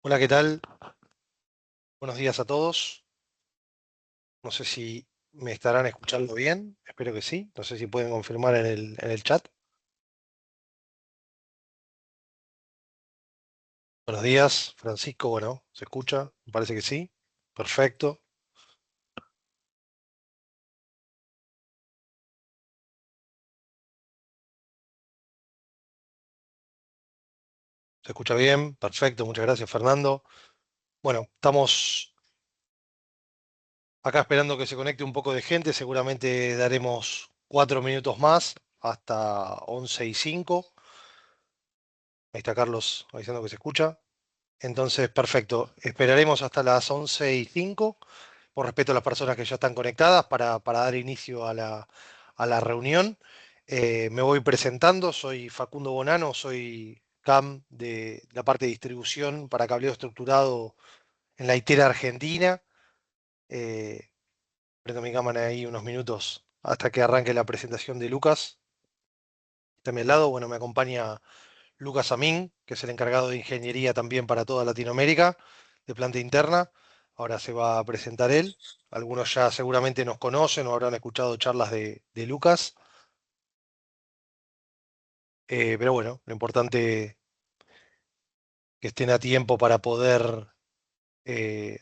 Hola, ¿qué tal? Buenos días a todos. No sé si me estarán escuchando bien. Espero que sí. No sé si pueden confirmar en el chat. Buenos días, Francisco. Bueno, ¿se escucha? Me parece que sí. Perfecto. ¿Se escucha bien? Perfecto. Muchas gracias, Fernando. Bueno, estamos acá esperando que se conecte un poco de gente. Seguramente daremos 4 minutos más hasta 11:05. Ahí está Carlos avisando que se escucha. Entonces, perfecto. Esperaremos hasta las 11:05 por respeto a las personas que ya están conectadas para dar inicio a la reunión. Me voy presentando, soy Facundo Bonano, soy CAM de la parte de distribución para cableo estructurado en la Itera Argentina. Eh, Prendo mi cámara ahí unos minutos hasta que arranque la presentación de Lucas. Está a mi lado, bueno, me acompaña Lucas Amin, que es el encargado de ingeniería también para toda Latinoamérica, de planta interna. Ahora se va a presentar él. Algunos ya seguramente nos conocen o habrán escuchado charlas de Lucas. Pero bueno, lo importante que estén a tiempo para poder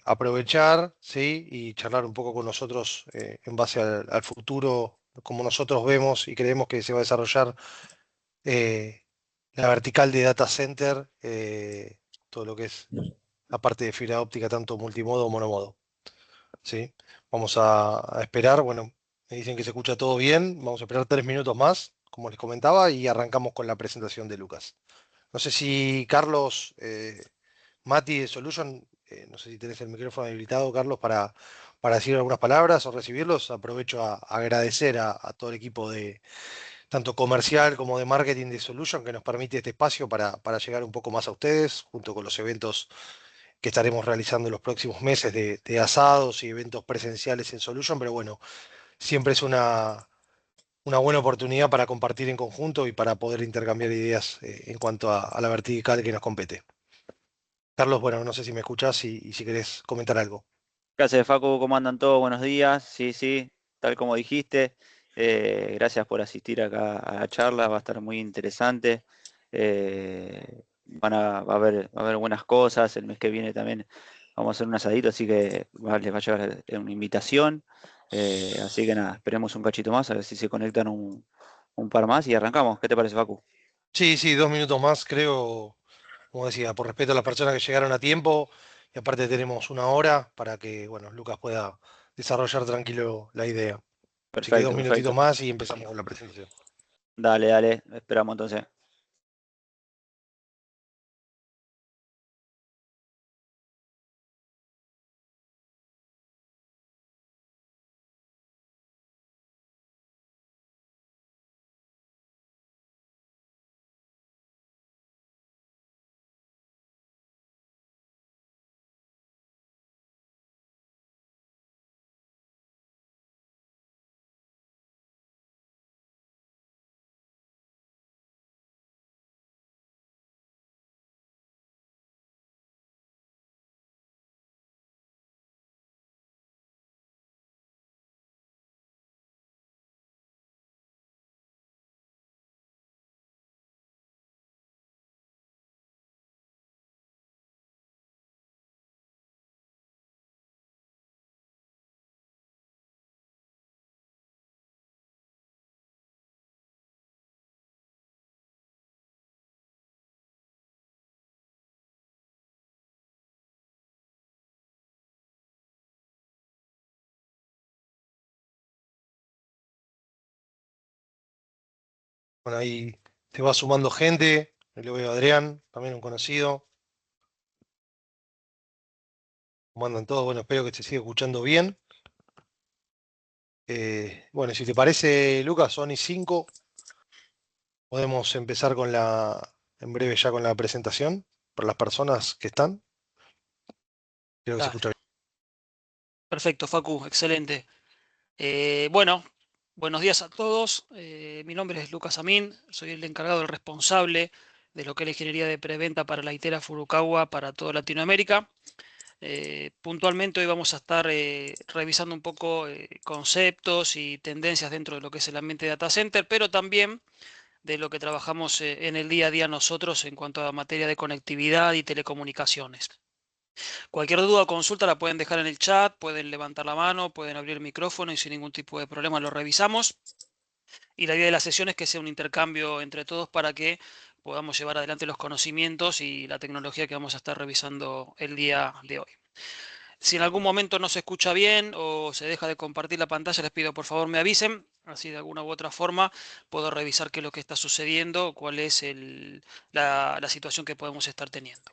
aprovechar, ¿sí? Y charlar un poco con nosotros en base al futuro, como nosotros vemos y creemos que se va a desarrollar eh, la vertical de data center, todo lo que es la parte de fibra óptica, tanto multimodo o monomodo. ¿Sí? Vamos a esperar, bueno, me dicen que se escucha todo bien, vamos a esperar 3 minutos más, como les comentaba, y arrancamos con la presentación de Lucas. No sé si Carlos, Mati de Solution, no sé si tenés el micrófono habilitado, Carlos, para decir algunas palabras o recibirlos. Aprovecho a agradecer a todo el equipo de tanto comercial como de marketing de Solution que nos permite este espacio para llegar un poco más a ustedes, junto con los eventos que estaremos realizando en los próximos meses de asados y eventos presenciales en Solution, pero bueno, siempre es una buena oportunidad para compartir en conjunto y para poder intercambiar ideas en cuanto a la vertical que nos compete. Carlos, bueno, no sé si me escuchás y si querés comentar algo. ¿Qué haces, Facu? ¿Cómo andan todos? Buenos días. Sí, sí, tal como dijiste. Gracias por asistir acá a la charla, va a estar muy interesante. Va a haber buenas cosas. El mes que viene también vamos a hacer un asadito, así que les va a llegar una invitación. Así que nada, esperemos un cachito más, a ver si se conectan un par más y arrancamos. ¿Qué te parece, Facu? Sí, sí, 2 minutos más, creo, como decía, por respeto a las personas que llegaron a tiempo, y aparte tenemos una hora para que, bueno, Lucas pueda desarrollar tranquilo la idea. Así que dos Perfecto, minutitos perfecto. más y empezamos con la presentación. Dale, dale, esperamos entonces. Bueno, ahí te va sumando gente. Ahí lo veo a Adrián, también un conocido. ¿Cómo andan todos? Bueno, espero que se siga escuchando bien. Bueno, si te parece, Lucas, son y 5. Podemos empezar en breve ya con la presentación para las personas que están. Creo que se escucha Dale, bien. perfecto, Facu, excelente. Bueno, buenos días a todos. Mi nombre es Lucas Amin, soy el encargado, el responsable de lo que es la ingeniería de preventa para la ITERA Furukawa para toda Latinoamérica. Puntualmente hoy vamos a estar revisando un poco conceptos y tendencias dentro de lo que es el ambiente de data center, pero también de lo que trabajamos en el día a día nosotros en cuanto a materia de conectividad y telecomunicaciones. Cualquier duda o consulta la pueden dejar en el chat, pueden levantar la mano, pueden abrir el micrófono y sin ningún tipo de problema lo revisamos. Y la idea de la sesión es que sea un intercambio entre todos para que podamos llevar adelante los conocimientos y la tecnología que vamos a estar revisando el día de hoy. Si en algún momento no se escucha bien o se deja de compartir la pantalla, les pido por favor me avisen, así de alguna u otra forma puedo revisar qué es lo que está sucediendo, cuál es la situación que podemos estar teniendo.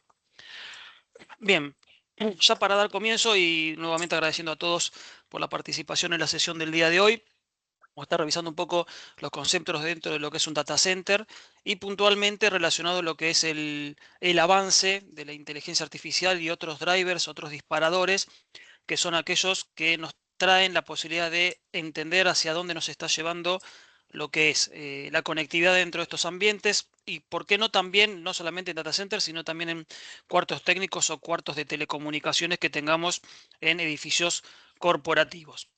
Bien, ya para dar comienzo y nuevamente agradeciendo a todos por la participación en la sesión del día de hoy. Vamos a estar revisando un poco los conceptos dentro de lo que es un data center y puntualmente relacionado a lo que es el avance de la inteligencia artificial y otros drivers, otros disparadores, que son aquellos que nos traen la posibilidad de entender hacia dónde nos está llevando lo que es la conectividad dentro de estos ambientes y por qué no también, no solamente en data centers, sino también en cuartos técnicos o cuartos de telecomunicaciones que tengamos en edificios corporativos.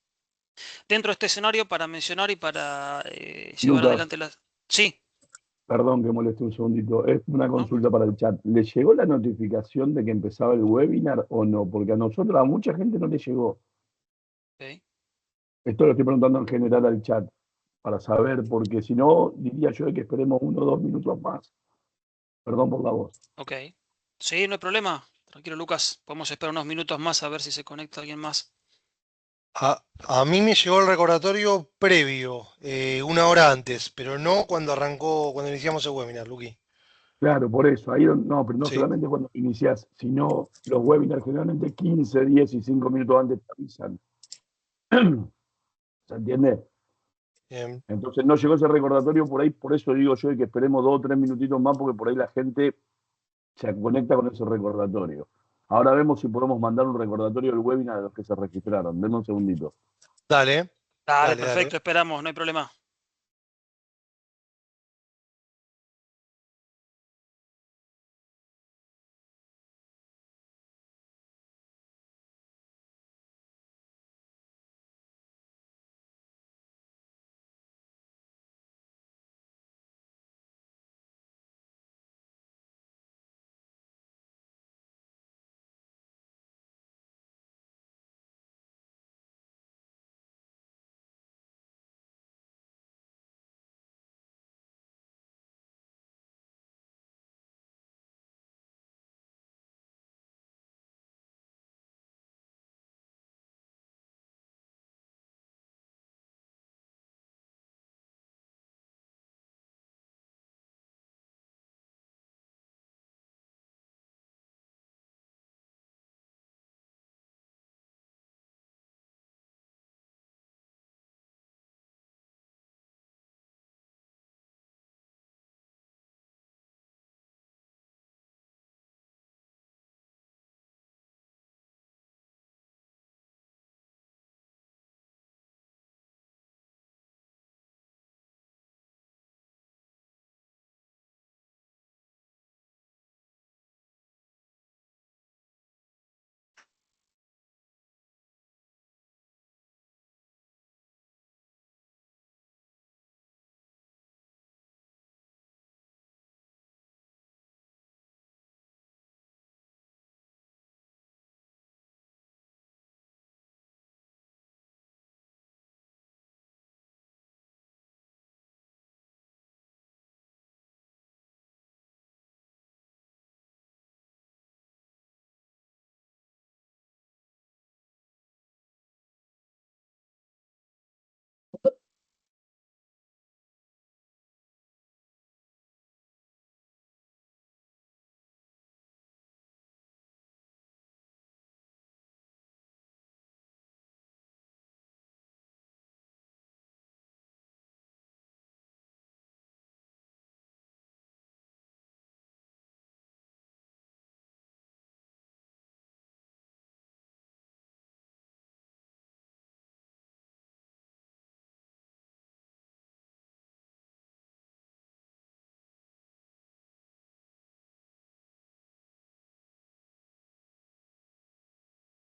Dentro de este escenario, para mencionar y para llevar Lucas, adelante las... Sí, perdón que moleste un segundito. Es una ¿no? consulta para el chat. ¿Le llegó la notificación de que empezaba el webinar o no? Porque a nosotros, a mucha gente no le llegó. Ok, Esto lo estoy preguntando en general al chat para saber, porque si no, diría yo que esperemos 1 o 2 minutos más. Perdón por la voz. ok. Sí, no hay problema. Tranquilo, Lucas. Podemos esperar unos minutos más a ver si se conecta alguien más. A mí me llegó el recordatorio previo, 1 hora antes, pero no cuando arrancó, cuando iniciamos el webinar, Luqui. Claro, por eso. Ahí no, pero no Sí, solamente cuando inicias, sino los webinars generalmente 15, 10 y 5 minutos antes te avisan. ¿Se entiende? bien. Entonces no llegó ese recordatorio por ahí, por eso digo yo que esperemos 2 o 3 minutitos más, porque por ahí la gente se conecta con ese recordatorio. Ahora vemos si podemos mandar un recordatorio del webinar a los que se registraron. Denme un segundito. Dale, Dale, dale, dale. perfecto, esperamos, no hay problema.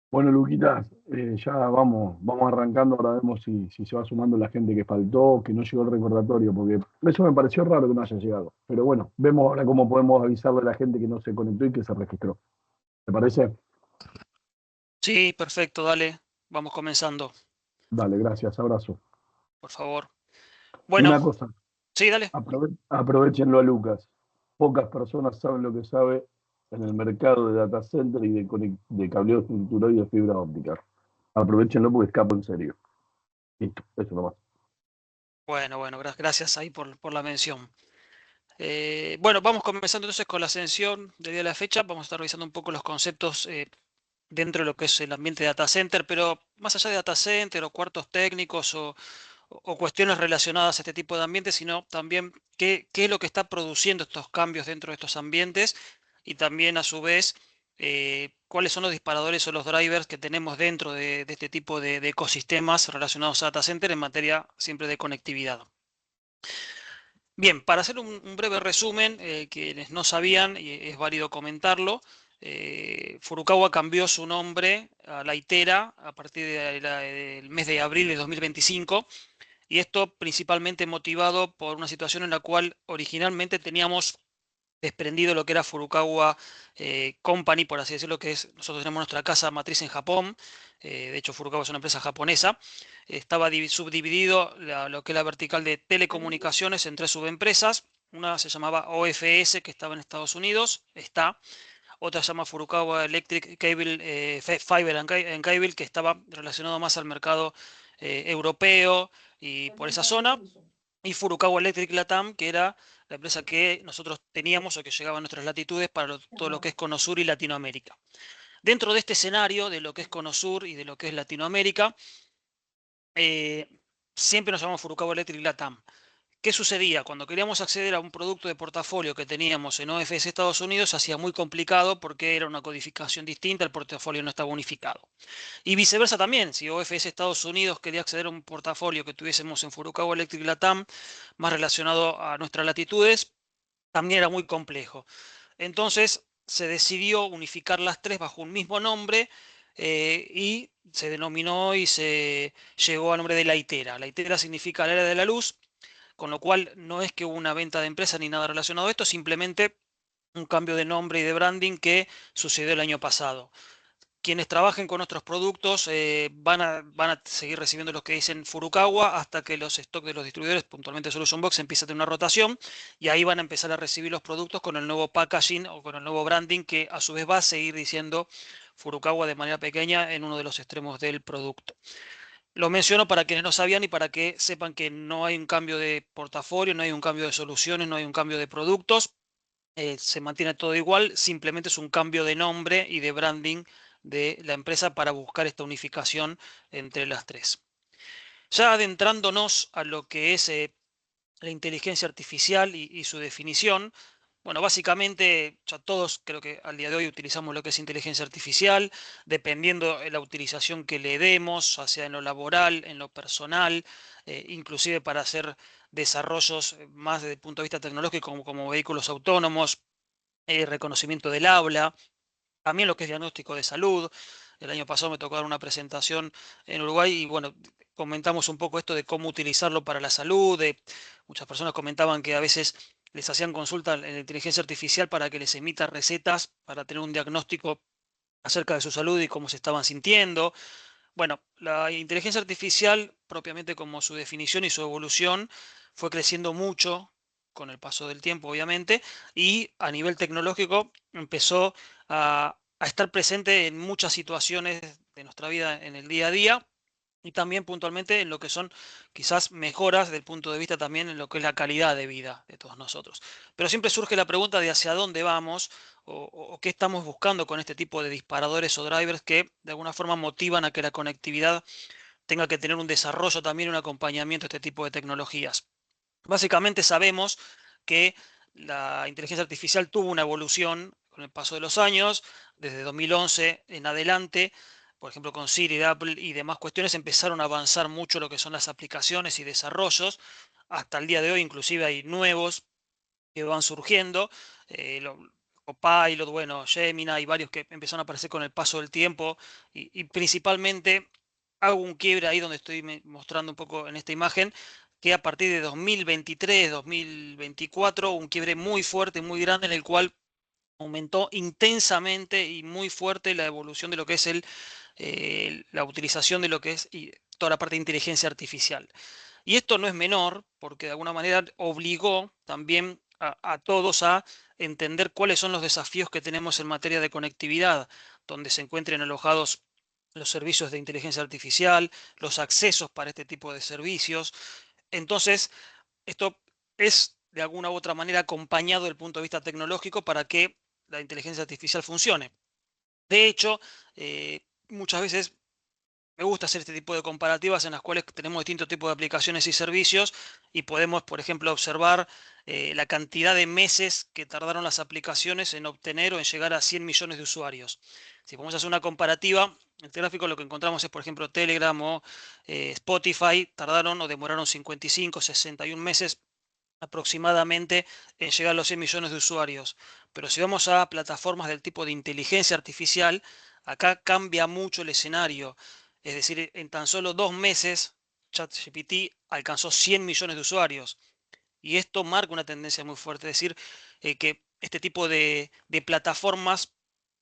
Bueno, Luquitas, ya vamos arrancando, ahora vemos si se va sumando la gente que faltó, que no llegó el recordatorio, porque eso me pareció raro que no haya llegado. Pero bueno, vemos ahora cómo podemos avisarle a la gente que no se conectó y que se registró. ¿Te parece? Sí, perfecto, dale, vamos comenzando, Dale, gracias, abrazo. por favor. Y Bueno, una cosa, sí, dale. aprovechenlo a Lucas. Pocas personas saben lo que sabe en el mercado de data center y de cableo estructurado y de fibra óptica. Aprovechenlo porque escapo en serio. Listo, eso nomás. Bueno, gracias ahí por la mención. Bueno, vamos comenzando entonces con la ascensión del día de la fecha. Vamos a estar revisando un poco los conceptos dentro de lo que es el ambiente de data center, pero más allá de data center o cuartos técnicos o cuestiones relacionadas a este tipo de ambientes, sino también qué es lo que está produciendo estos cambios dentro de estos ambientes y también a su vez cuáles son los disparadores o los drivers que tenemos dentro de este tipo de ecosistemas relacionados a data center en materia siempre de conectividad. Bien, para hacer un breve resumen, quienes no sabían, y es válido comentarlo, Furukawa cambió su nombre a Lightera a partir del mes de abril de 2025, y esto principalmente motivado por una situación en la cual originalmente teníamos desprendido lo que era Furukawa Company, por así decirlo, que es, nosotros tenemos nuestra casa matriz en Japón, de hecho Furukawa es una empresa japonesa, estaba subdividido lo que es la vertical de telecomunicaciones en tres subempresas, una se llamaba OFS, que estaba en Estados Unidos, otra se llama Furukawa Electric Cable, Fiber and Cable, que estaba relacionado más al mercado europeo y por esa zona, y Furukawa Electric Latam, que era la empresa que nosotros teníamos o que llegaba a nuestras latitudes para todo lo que es Cono Sur y Latinoamérica. Dentro de este escenario de lo que es Cono Sur y de lo que es Latinoamérica, siempre nos llamamos Furukawa Electric Latam. ¿Qué sucedía? Cuando queríamos acceder a un producto de portafolio que teníamos en OFS Estados Unidos, se hacía muy complicado porque era una codificación distinta, el portafolio no estaba unificado. Y viceversa también, si OFS Estados Unidos quería acceder a un portafolio que tuviésemos en Furukawa Electric Latam, más relacionado a nuestras latitudes, también era muy complejo. Entonces se decidió unificar las tres bajo un mismo nombre y se denominó y se llegó al nombre de Lightera. Lightera significa la era de la luz, con lo cual no es que hubo una venta de empresa ni nada relacionado a esto, simplemente un cambio de nombre y de branding que sucedió el año pasado. Quienes trabajen con nuestros productos van a seguir recibiendo los que dicen Furukawa hasta que los stocks de los distribuidores, puntualmente Solution Box, empiece a tener una rotación y ahí van a empezar a recibir los productos con el nuevo packaging o con el nuevo branding que a su vez va a seguir diciendo Furukawa de manera pequeña en uno de los extremos del producto. Lo menciono para quienes no sabían y para que sepan que no hay un cambio de portafolio, no hay un cambio de soluciones, no hay un cambio de productos. Se mantiene todo igual, simplemente es un cambio de nombre y de branding de la empresa para buscar esta unificación entre las tres. Ya adentrándonos a lo que es la inteligencia artificial y su definición, bueno, básicamente ya todos creo que al día de hoy utilizamos lo que es inteligencia artificial, dependiendo de la utilización que le demos, ya sea en lo laboral, en lo personal, inclusive para hacer desarrollos más desde el punto de vista tecnológico como vehículos autónomos, reconocimiento del habla, también lo que es diagnóstico de salud. El año pasado me tocó dar una presentación en Uruguay y bueno, comentamos un poco esto de cómo utilizarlo para la salud. Muchas personas comentaban que a veces les hacían consulta en la inteligencia artificial para que les emita recetas para tener un diagnóstico acerca de su salud y cómo se estaban sintiendo. Bueno, la inteligencia artificial, propiamente como su definición y su evolución, fue creciendo mucho con el paso del tiempo, obviamente, y a nivel tecnológico empezó a estar presente en muchas situaciones de nuestra vida en el día a día y también puntualmente en lo que son quizás mejoras del punto de vista también en lo que es la calidad de vida de todos nosotros. Pero siempre surge la pregunta de hacia dónde vamos o qué estamos buscando con este tipo de disparadores o drivers que de alguna forma motivan a que la conectividad tenga que tener un desarrollo también, un acompañamiento a este tipo de tecnologías. Básicamente sabemos que la inteligencia artificial tuvo una evolución con el paso de los años, desde 2011 en adelante, por ejemplo con Siri de Apple y demás cuestiones empezaron a avanzar mucho lo que son las aplicaciones y desarrollos. Hasta el día de hoy inclusive hay nuevos que van surgiendo. Copilot, bueno, Gemini, hay varios que empezaron a aparecer con el paso del tiempo y principalmente hago un quiebre ahí donde estoy mostrando un poco en esta imagen, que a partir de 2023, 2024, un quiebre muy fuerte, muy grande en el cual aumentó intensamente y muy fuerte la evolución de lo que es la utilización de lo que es toda la parte de inteligencia artificial. Y esto no es menor, porque de alguna manera obligó también a todos a entender cuáles son los desafíos que tenemos en materia de conectividad, donde se encuentren alojados los servicios de inteligencia artificial, los accesos para este tipo de servicios. Entonces, esto es de alguna u otra manera acompañado desde el punto de vista tecnológico para que la inteligencia artificial funcione. De hecho, muchas veces me gusta hacer este tipo de comparativas en las cuales tenemos distintos tipos de aplicaciones y servicios y podemos, por ejemplo, observar la cantidad de meses que tardaron las aplicaciones en obtener o en llegar a 100 millones de usuarios. Si vamos a hacer una comparativa, en este gráfico lo que encontramos es, por ejemplo, Telegram o Spotify, tardaron o demoraron 55, 61 meses aproximadamente en llegar a los 100 millones de usuarios. Pero si vamos a plataformas del tipo de inteligencia artificial, acá cambia mucho el escenario. Es decir, en tan solo 2 meses, ChatGPT alcanzó 100 millones de usuarios. Y esto marca una tendencia muy fuerte. Es decir, que este tipo de plataformas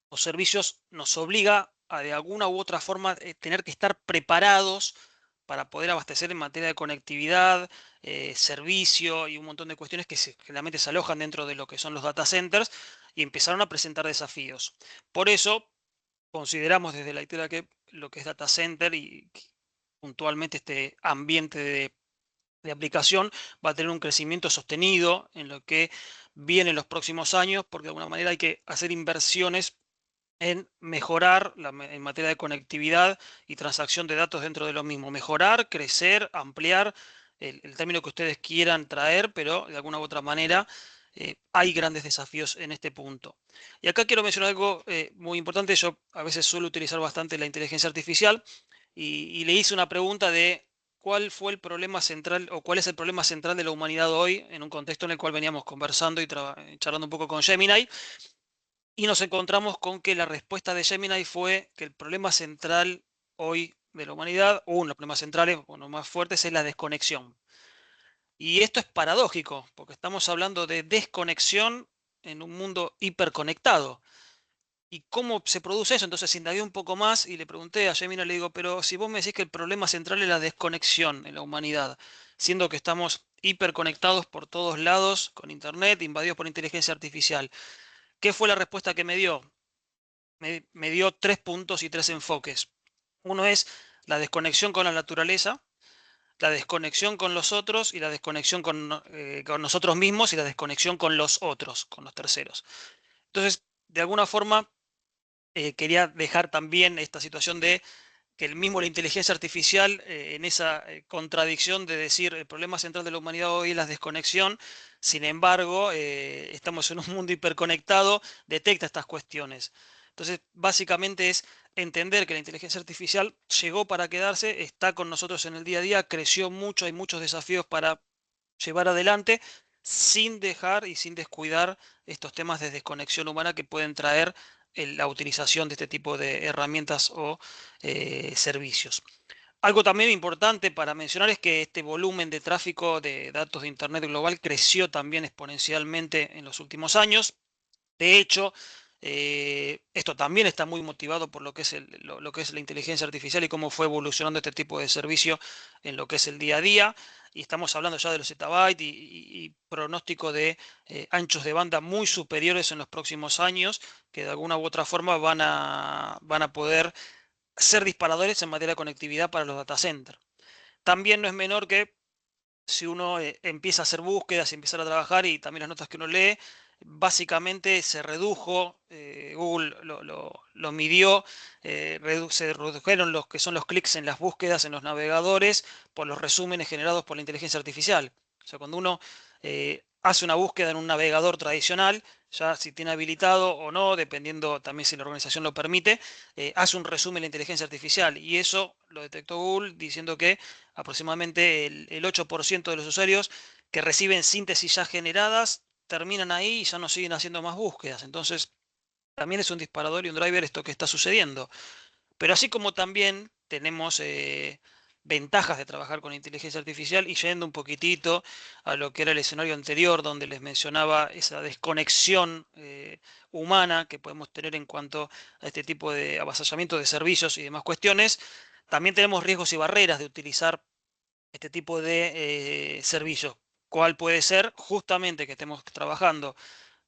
o servicios nos obliga a de alguna u otra forma tener que estar preparados para poder abastecer en materia de conectividad, servicio y un montón de cuestiones que generalmente se alojan dentro de lo que son los data centers y empezaron a presentar desafíos. Por eso consideramos desde la ITERA que lo que es data center y puntualmente este ambiente de aplicación va a tener un crecimiento sostenido en lo que viene en los próximos años, porque de alguna manera hay que hacer inversiones en mejorar en materia de conectividad y transacción de datos dentro de lo mismo. Mejorar, crecer, ampliar, el término que ustedes quieran traer, pero de alguna u otra manera hay grandes desafíos en este punto. Y acá quiero mencionar algo muy importante. Yo a veces suelo utilizar bastante la inteligencia artificial y le hice una pregunta de cuál fue el problema central o cuál es el problema central de la humanidad hoy en un contexto en el cual veníamos conversando y charlando un poco con Gemini. Y nos encontramos con que la respuesta de Gemini fue que el problema central hoy de la humanidad, uno de los problemas centrales, uno más fuertes, es la desconexión. Y esto es paradójico, porque estamos hablando de desconexión en un mundo hiperconectado. ¿Y cómo se produce eso? Entonces indagué un poco más y le pregunté a Gemini, le digo, pero si vos me decís que el problema central es la desconexión en la humanidad, siendo que estamos hiperconectados por todos lados, con internet, invadidos por inteligencia artificial, ¿qué fue la respuesta que me dio? Me dio 3 puntos y 3 enfoques. Uno es la desconexión con la naturaleza, la desconexión con los otros y la desconexión con nosotros mismos y la desconexión con los otros, con los terceros. Entonces, de alguna forma, quería dejar también esta situación de que el mismo la inteligencia artificial, en esa contradicción de decir el problema central de la humanidad hoy es la desconexión, sin embargo, estamos en un mundo hiperconectado, detecta estas cuestiones. Entonces, básicamente es entender que la inteligencia artificial llegó para quedarse, está con nosotros en el día a día, creció mucho, hay muchos desafíos para llevar adelante, sin dejar y sin descuidar estos temas de desconexión humana que pueden traer la utilización de este tipo de herramientas o servicios. Algo también importante para mencionar es que este volumen de tráfico de datos de Internet global creció también exponencialmente en los últimos años. De hecho, esto también está muy motivado por lo que es, lo que es la inteligencia artificial y cómo fue evolucionando este tipo de servicio en lo que es el día a día. Y estamos hablando ya de los zettabytes y pronóstico de anchos de banda muy superiores en los próximos años, que de alguna u otra forma van a poder ser disparadores en materia de conectividad para los data centers. También no es menor que si uno empieza a hacer búsquedas y empezar a trabajar y también las notas que uno lee, básicamente se redujo, Google lo midió, se redujeron los que son los clics en las búsquedas en los navegadores por los resúmenes generados por la inteligencia artificial. O sea, cuando uno hace una búsqueda en un navegador tradicional, ya si tiene habilitado o no, dependiendo también si la organización lo permite, hace un resumen de la inteligencia artificial y eso lo detectó Google diciendo que aproximadamente el 8% de los usuarios que reciben síntesis ya generadas terminan ahí y ya no siguen haciendo más búsquedas. Entonces, también es un disparador y un driver esto que está sucediendo. Pero así como también tenemos ventajas de trabajar con inteligencia artificial, y yendo un poquitito a lo que era el escenario anterior, donde les mencionaba esa desconexión humana que podemos tener en cuanto a este tipo de avasallamiento de servicios y demás cuestiones, también tenemos riesgos y barreras de utilizar este tipo de servicios. ¿Cuál puede ser? Justamente que estemos trabajando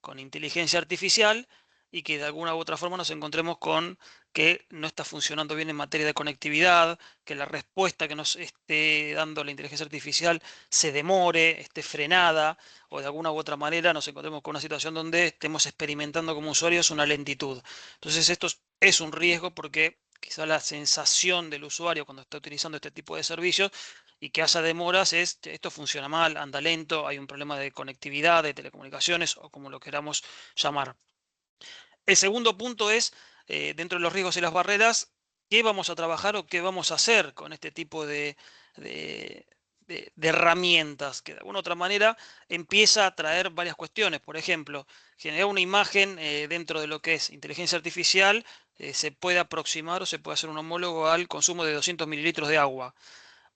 con inteligencia artificial y que de alguna u otra forma nos encontremos con que no está funcionando bien en materia de conectividad, que la respuesta que nos esté dando la inteligencia artificial se demore, esté frenada, o de alguna u otra manera nos encontremos con una situación donde estemos experimentando como usuarios una lentitud. Entonces esto es un riesgo porque quizá la sensación del usuario cuando está utilizando este tipo de servicios y que haya demoras es, esto funciona mal, anda lento, hay un problema de conectividad, de telecomunicaciones o como lo queramos llamar. El segundo punto es, dentro de los riesgos y las barreras, ¿qué vamos a trabajar o qué vamos a hacer con este tipo de herramientas? Que de alguna u otra manera empieza a traer varias cuestiones. Por ejemplo, generar una imagen dentro de lo que es inteligencia artificial se puede aproximar o se puede hacer un homólogo al consumo de 200 mililitros de agua.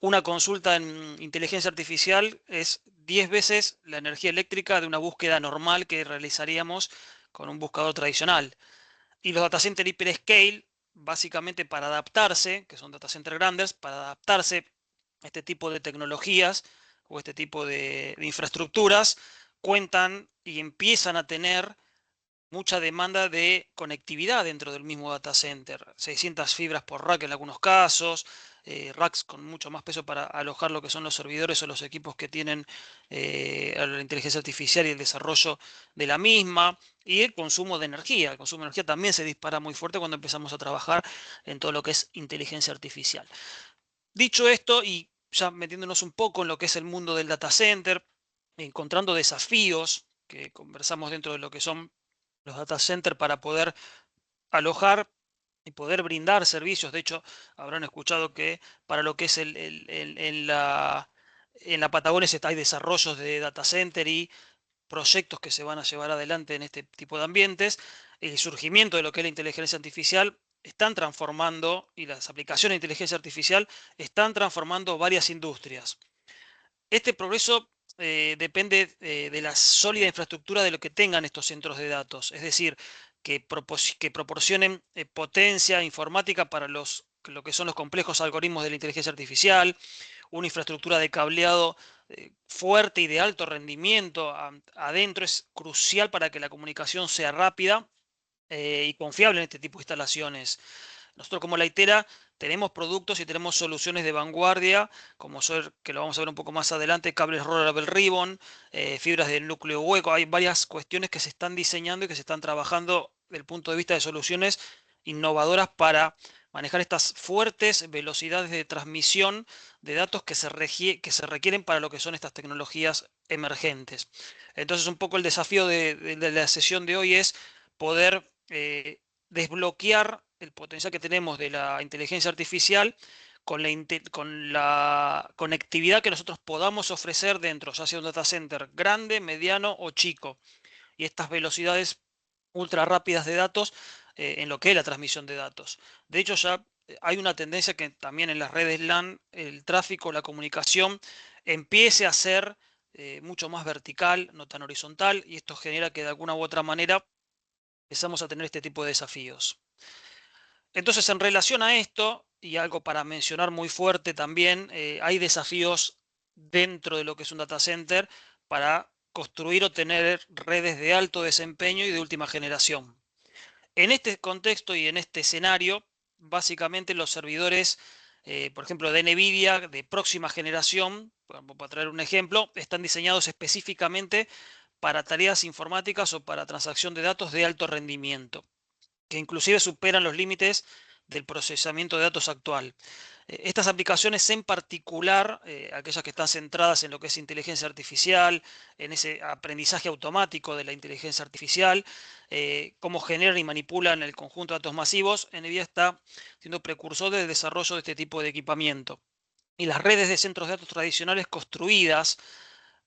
Una consulta en inteligencia artificial es 10 veces la energía eléctrica de una búsqueda normal que realizaríamos con un buscador tradicional. Y los data center hyperscale, básicamente para adaptarse, que son data center grandes, para adaptarse a este tipo de tecnologías o este tipo de infraestructuras, cuentan y empiezan a tener mucha demanda de conectividad dentro del mismo data center. 600 fibras por rack en algunos casos, racks con mucho más peso para alojar lo que son los servidores o los equipos que tienen la inteligencia artificial y el desarrollo de la misma, y el consumo de energía. El consumo de energía también se dispara muy fuerte cuando empezamos a trabajar en todo lo que es inteligencia artificial. Dicho esto, y ya metiéndonos un poco en lo que es el mundo del data center, encontrando desafíos que conversamos dentro de lo que son los data centers para poder alojar y poder brindar servicios. De hecho, habrán escuchado que para lo que es en la Patagonia hay desarrollos de data center y proyectos que se van a llevar adelante en este tipo de ambientes. El surgimiento de lo que es la inteligencia artificial están transformando, y las aplicaciones de inteligencia artificial están transformando varias industrias. Este progreso depende de la sólida infraestructura de lo que tengan estos centros de datos, es decir, que proporcionen potencia informática para lo que son los complejos algoritmos de la inteligencia artificial, una infraestructura de cableado fuerte y de alto rendimiento adentro es crucial para que la comunicación sea rápida y confiable en este tipo de instalaciones. Nosotros como Lightera tenemos productos y tenemos soluciones de vanguardia, como ser, que lo vamos a ver un poco más adelante, cables Rollable Ribbon, fibras del núcleo hueco. Hay varias cuestiones que se están diseñando y que se están trabajando desde el punto de vista de soluciones innovadoras para manejar estas fuertes velocidades de transmisión de datos que se requieren para lo que son estas tecnologías emergentes. Entonces, un poco el desafío de la sesión de hoy es poder desbloquear el potencial que tenemos de la inteligencia artificial con la conectividad que nosotros podamos ofrecer dentro, ya sea un data center grande, mediano o chico. Y estas velocidades ultra rápidas de datos en lo que es la transmisión de datos. De hecho, ya hay una tendencia que también en las redes LAN, el tráfico, la comunicación, empiece a ser mucho más vertical, no tan horizontal, y esto genera que de alguna u otra manera empezamos a tener este tipo de desafíos. Entonces, en relación a esto, y algo para mencionar muy fuerte también, hay desafíos dentro de lo que es un data center para construir o tener redes de alto desempeño y de última generación. En este contexto y en este escenario, básicamente los servidores, por ejemplo, de NVIDIA, de próxima generación, para traer un ejemplo, están diseñados específicamente para tareas informáticas o para transacción de datos de alto rendimiento, que inclusive superan los límites del procesamiento de datos actual. Estas aplicaciones en particular, aquellas que están centradas en lo que es inteligencia artificial, en ese aprendizaje automático de la inteligencia artificial, cómo generan y manipulan el conjunto de datos masivos, NVIDIA está siendo precursor del desarrollo de este tipo de equipamiento. Y las redes de centros de datos tradicionales construidas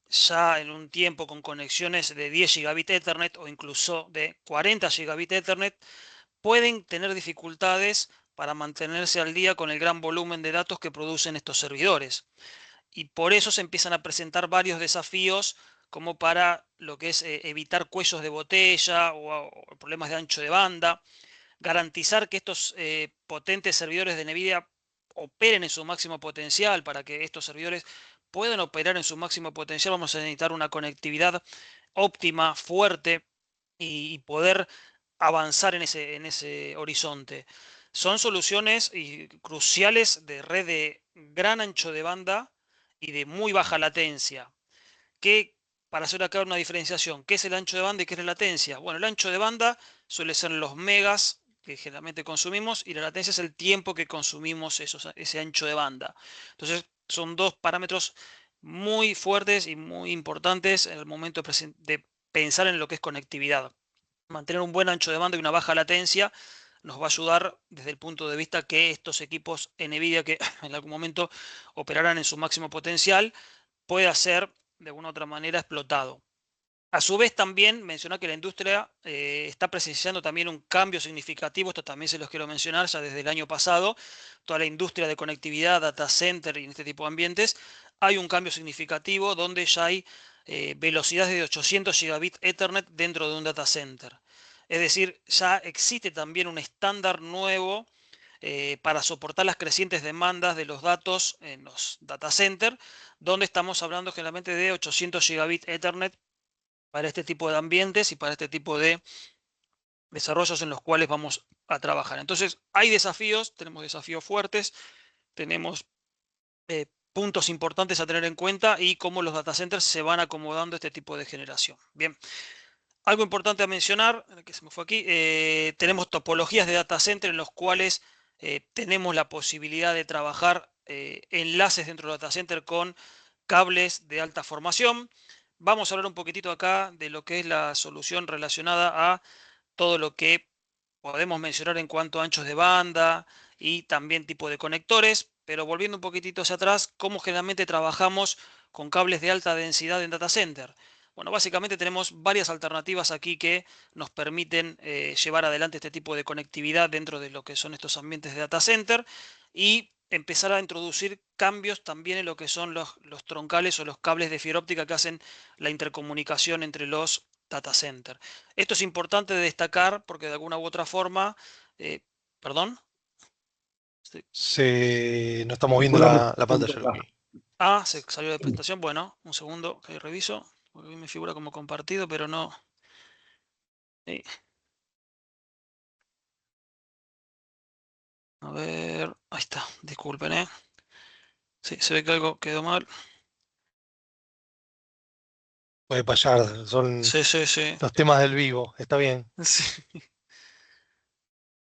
ya en un tiempo con conexiones de 10 gigabit Ethernet o incluso de 40 gigabit Ethernet, pueden tener dificultades para mantenerse al día con el gran volumen de datos que producen estos servidores. Y por eso se empiezan a presentar varios desafíos como para lo que es evitar cuellos de botella o problemas de ancho de banda, garantizar que estos potentes servidores de NVIDIA operen en su máximo potencial. Para que estos servidores puedan operar en su máximo potencial, vamos a necesitar una conectividad óptima, fuerte y poder avanzar en ese horizonte. Son soluciones cruciales de red de gran ancho de banda y de muy baja latencia. Para hacer acá una diferenciación, ¿qué es el ancho de banda y qué es la latencia? Bueno, el ancho de banda suele ser los megas que generalmente consumimos y la latencia es el tiempo que consumimos ese ancho de banda. Entonces, son dos parámetros muy fuertes y muy importantes en el momento de pensar en lo que es conectividad. Mantener un buen ancho de banda y una baja latencia nos va a ayudar desde el punto de vista que estos equipos NVIDIA que en algún momento operarán en su máximo potencial pueda ser de alguna u otra manera explotado. A su vez también mencionar que la industria está presenciando también un cambio significativo, esto también se los quiero mencionar ya desde el año pasado, toda la industria de conectividad, data center y en este tipo de ambientes, hay un cambio significativo donde ya hay velocidades de 800 gigabit Ethernet dentro de un data center. Es decir, ya existe también un estándar nuevo para soportar las crecientes demandas de los datos en los data centers, donde estamos hablando generalmente de 800 gigabit Ethernet para este tipo de ambientes y para este tipo de desarrollos en los cuales vamos a trabajar. Entonces, hay desafíos, tenemos desafíos fuertes, tenemos puntos importantes a tener en cuenta y cómo los data centers se van acomodando a este tipo de generación. Bien, algo importante a mencionar, que se me fue aquí, tenemos topologías de data center en los cuales tenemos la posibilidad de trabajar enlaces dentro del data center con cables de alta formación. Vamos a hablar un poquitito acá de lo que es la solución relacionada a todo lo que podemos mencionar en cuanto a anchos de banda y también tipo de conectores, pero volviendo un poquitito hacia atrás, cómo generalmente trabajamos con cables de alta densidad en data center. Bueno, básicamente tenemos varias alternativas aquí que nos permiten llevar adelante este tipo de conectividad dentro de lo que son estos ambientes de data center y empezar a introducir cambios también en lo que son los troncales o los cables de fibra óptica que hacen la intercomunicación entre los data center. Esto es importante de destacar porque de alguna u otra forma, perdón. No estamos viendo Fue la la presentación pantalla, acá. Luqui. Ah, se salió de presentación. Bueno, un segundo que reviso. Porque a mí me figura como compartido, pero no. A ver, ahí está. Disculpen, ¿eh? Sí, se ve que algo quedó mal. Puede pasar, son Sí, sí, sí. los temas del vivo, está bien. Sí.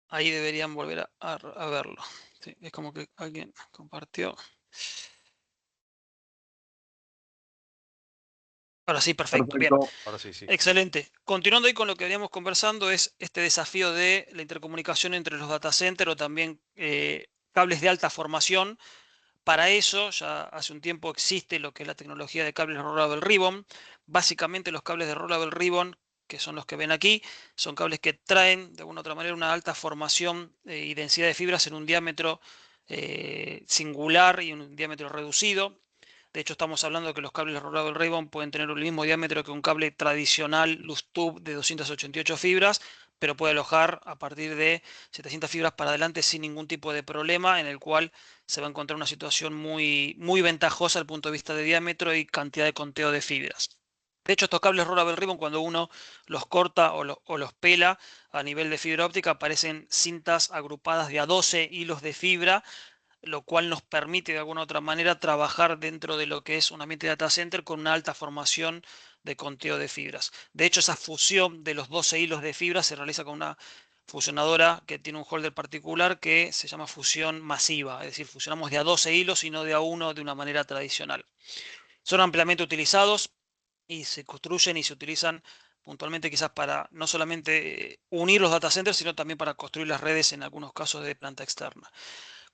Ahí deberían volver a verlo. Sí, es como que alguien compartió. Ahora sí, perfecto. Bien. Perfecto. Ahora sí, sí. Excelente. Continuando ahí con lo que veníamos conversando, es este desafío de la intercomunicación entre los data centers o también cables de alta formación. Para eso, ya hace un tiempo existe lo que es la tecnología de cables Rollable Ribbon. Básicamente los cables de Rollable Ribbon, que son los que ven aquí, son cables que traen de alguna u otra manera una alta formación y densidad de fibras en un diámetro singular y un diámetro reducido. De hecho, estamos hablando de que los cables Rollable Ribbon pueden tener el mismo diámetro que un cable tradicional Loose Tube de 288 fibras, pero puede alojar a partir de 700 fibras para adelante sin ningún tipo de problema, en el cual se va a encontrar una situación muy, muy ventajosa desde el punto de vista de diámetro y cantidad de conteo de fibras. De hecho, estos cables Rollable Ribbon, cuando uno los corta o los pela a nivel de fibra óptica, aparecen cintas agrupadas de a 12 hilos de fibra, lo cual nos permite de alguna u otra manera trabajar dentro de lo que es un ambiente de data center con una alta formación de conteo de fibras. De hecho, esa fusión de los 12 hilos de fibra se realiza con una fusionadora que tiene un holder particular que se llama fusión masiva, es decir, fusionamos de a 12 hilos y no de a uno de una manera tradicional. Son ampliamente utilizados y se construyen y se utilizan puntualmente quizás para no solamente unir los data centers, sino también para construir las redes en algunos casos de planta externa.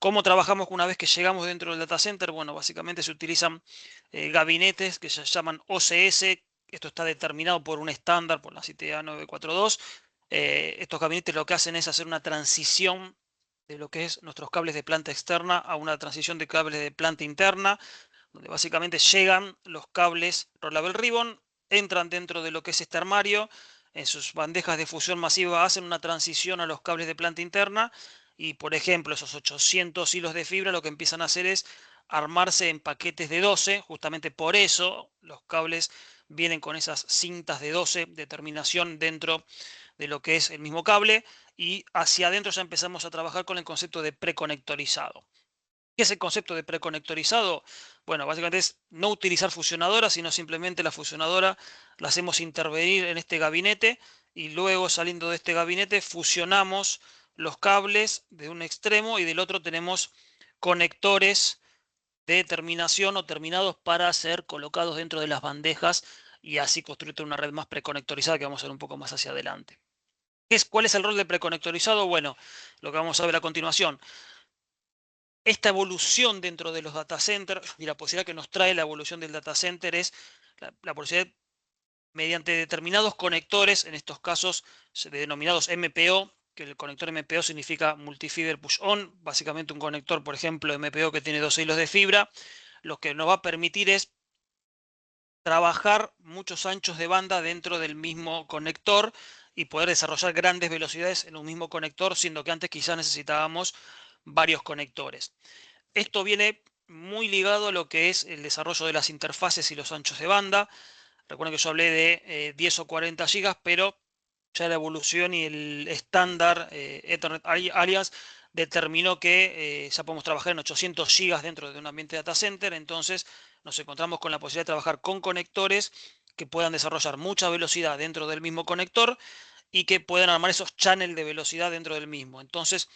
¿Cómo trabajamos una vez que llegamos dentro del data center? Bueno, básicamente se utilizan gabinetes que se llaman OCS. Esto está determinado por un estándar, por la CTA 942. Estos gabinetes lo que hacen es hacer una transición de lo que es nuestros cables de planta externa a una transición de cables de planta interna, donde básicamente llegan los cables Rollable Ribbon, entran dentro de lo que es este armario, en sus bandejas de fusión masiva hacen una transición a los cables de planta interna y, por ejemplo, esos 800 hilos de fibra lo que empiezan a hacer es armarse en paquetes de 12, justamente por eso los cables vienen con esas cintas de 12 de terminación dentro de lo que es el mismo cable, y hacia adentro ya empezamos a trabajar con el concepto de preconectorizado. ¿Qué es el concepto de preconectorizado? Bueno, básicamente es no utilizar fusionadora, sino simplemente la fusionadora la hacemos intervenir en este gabinete y luego, saliendo de este gabinete, fusionamos los cables de un extremo y del otro tenemos conectores de terminación o terminados para ser colocados dentro de las bandejas y así construir una red más preconectorizada, que vamos a ver un poco más hacia adelante. ¿Cuál es el rol del preconectorizado? Bueno, lo que vamos a ver a continuación. Esta evolución dentro de los data centers y la posibilidad que nos trae la evolución del data center es la posibilidad, mediante determinados conectores, en estos casos denominados MPO, que el conector MPO significa Multi-Fiber Push-On, básicamente un conector, por ejemplo, MPO que tiene 12 hilos de fibra, lo que nos va a permitir es trabajar muchos anchos de banda dentro del mismo conector y poder desarrollar grandes velocidades en un mismo conector, siendo que antes quizás necesitábamos varios conectores. Esto viene muy ligado a lo que es el desarrollo de las interfaces y los anchos de banda. Recuerden que yo hablé de 10 o 40 gigas, pero ya la evolución y el estándar Ethernet Alliance determinó que ya podemos trabajar en 800 gigas dentro de un ambiente data center. Entonces nos encontramos con la posibilidad de trabajar con conectores que puedan desarrollar mucha velocidad dentro del mismo conector y que puedan armar esos channels de velocidad dentro del mismo. Entonces,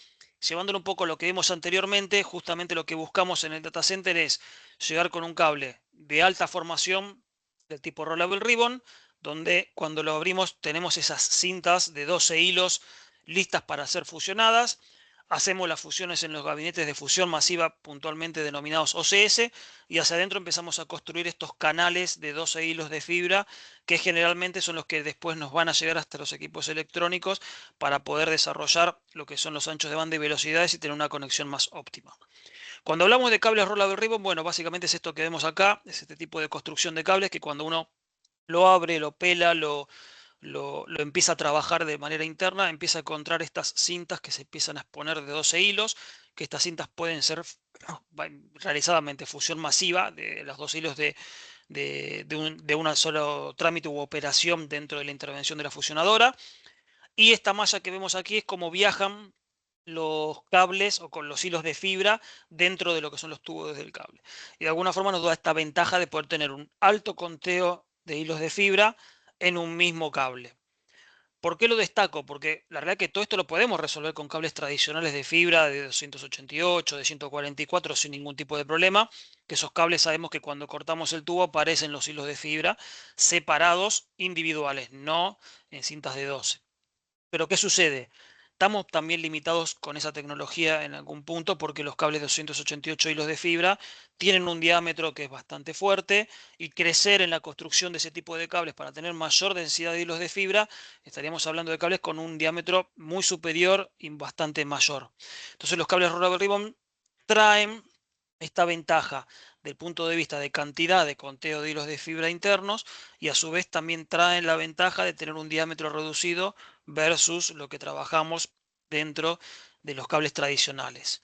llevándolo un poco a lo que vimos anteriormente, justamente lo que buscamos en el data center es llegar con un cable de alta formación del tipo Rollable Ribbon, donde cuando lo abrimos tenemos esas cintas de 12 hilos listas para ser fusionadas. Hacemos las fusiones en los gabinetes de fusión masiva, puntualmente denominados OCS, y hacia adentro empezamos a construir estos canales de 12 hilos de fibra, que generalmente son los que después nos van a llegar hasta los equipos electrónicos para poder desarrollar lo que son los anchos de banda y velocidades y tener una conexión más óptima. Cuando hablamos de cables Rollable Ribbon, bueno, básicamente es esto que vemos acá, es este tipo de construcción de cables que cuando uno lo abre, lo pela, lo empieza a trabajar de manera interna, empieza a encontrar estas cintas que se empiezan a exponer de 12 hilos, que estas cintas pueden ser realizadas mediante fusión masiva de los 12 hilos de un solo trámite u operación dentro de la intervención de la fusionadora. Y esta malla que vemos aquí es cómo viajan los cables o con los hilos de fibra dentro de lo que son los tubos del cable. Y de alguna forma nos da esta ventaja de poder tener un alto conteo de hilos de fibra en un mismo cable. ¿Por qué lo destaco? Porque la realidad es que todo esto lo podemos resolver con cables tradicionales de fibra de 288, de 144 sin ningún tipo de problema, que esos cables sabemos que cuando cortamos el tubo aparecen los hilos de fibra separados individuales, no en cintas de 12. Pero ¿qué sucede? Estamos también limitados con esa tecnología en algún punto porque los cables de 288 hilos de fibra tienen un diámetro que es bastante fuerte y crecer en la construcción de ese tipo de cables para tener mayor densidad de hilos de fibra, estaríamos hablando de cables con un diámetro muy superior y bastante mayor. Entonces los cables Rollable Ribbon traen esta ventaja del punto de vista de cantidad de conteo de hilos de fibra internos y a su vez también traen la ventaja de tener un diámetro reducido versus lo que trabajamos dentro de los cables tradicionales.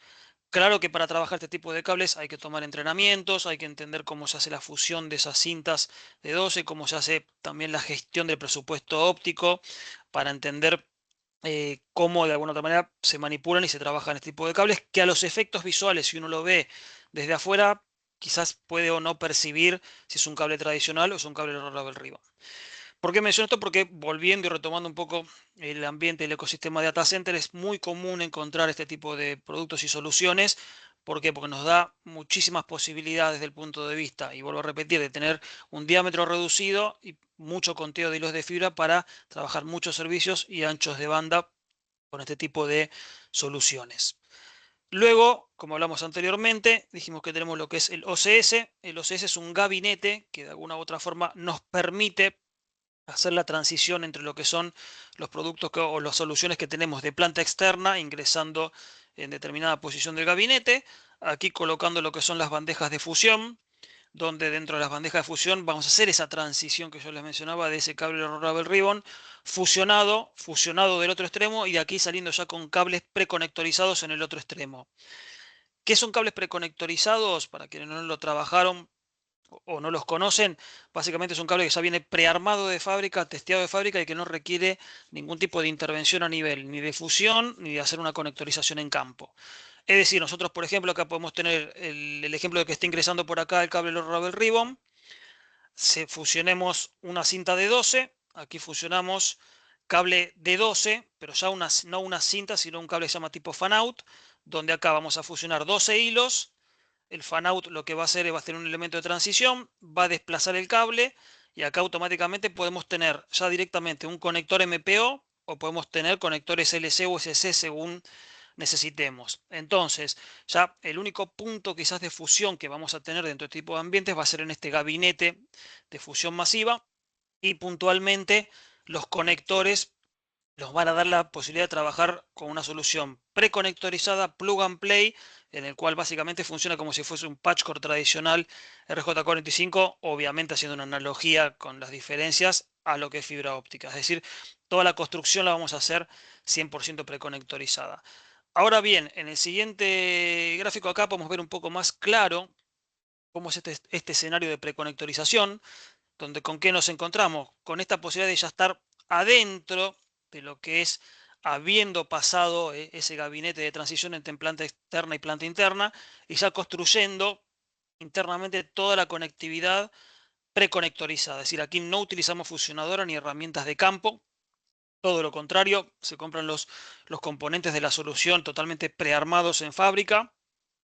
Claro que para trabajar este tipo de cables hay que tomar entrenamientos, hay que entender cómo se hace la fusión de esas cintas de 12, cómo se hace también la gestión del presupuesto óptico para entender cómo de alguna otra manera se manipulan y se trabajan este tipo de cables, que a los efectos visuales, si uno lo ve desde afuera, quizás puede o no percibir si es un cable tradicional o es un cable Rollable Ribbon. ¿Por qué menciono esto? Porque volviendo y retomando un poco el ambiente, el ecosistema de data center, es muy común encontrar este tipo de productos y soluciones. ¿Por qué? Porque nos da muchísimas posibilidades desde el punto de vista, y vuelvo a repetir, de tener un diámetro reducido y mucho conteo de hilos de fibra para trabajar muchos servicios y anchos de banda con este tipo de soluciones. Luego, como hablamos anteriormente, dijimos que tenemos lo que es el OCS. El OCS es un gabinete que de alguna u otra forma nos permite hacer la transición entre lo que son los productos o las soluciones que tenemos de planta externa, ingresando en determinada posición del gabinete, aquí colocando lo que son las bandejas de fusión, donde dentro de las bandejas de fusión vamos a hacer esa transición que yo les mencionaba de ese cable Ravel Ribbon fusionado del otro extremo, y de aquí saliendo ya con cables preconectorizados en el otro extremo. ¿Qué son cables preconectorizados? Para quienes no lo trabajaron o no los conocen, básicamente es un cable que ya viene prearmado de fábrica, testeado de fábrica, y que no requiere ningún tipo de intervención a nivel ni de fusión ni de hacer una conectorización en campo. Es decir, nosotros, por ejemplo, acá podemos tener el ejemplo de que está ingresando por acá el cable Ravel Ribbon. Fusionemos una cinta de 12, aquí fusionamos cable de 12, pero ya no una cinta, sino un cable que se llama tipo fan out, donde acá vamos a fusionar 12 hilos. El fan out lo que va a hacer es tener un elemento de transición, va a desplazar el cable, y acá automáticamente podemos tener ya directamente un conector MPO, o podemos tener conectores LC o SC según necesitemos. Entonces, ya el único punto quizás de fusión que vamos a tener dentro de este tipo de ambientes va a ser en este gabinete de fusión masiva, y puntualmente los conectores nos van a dar la posibilidad de trabajar con una solución preconectorizada, plug and play, en el cual básicamente funciona como si fuese un patchcore tradicional RJ45, obviamente haciendo una analogía con las diferencias a lo que es fibra óptica. Es decir, toda la construcción la vamos a hacer 100% preconectorizada. Ahora bien, en el siguiente gráfico acá podemos ver un poco más claro cómo es este escenario de preconectorización, donde con qué nos encontramos, con esta posibilidad de ya estar adentro de lo que es, habiendo pasado ese gabinete de transición entre planta externa y planta interna, y ya construyendo internamente toda la conectividad preconectorizada. Es decir, aquí no utilizamos fusionadora ni herramientas de campo, todo lo contrario, se compran los componentes de la solución totalmente prearmados en fábrica,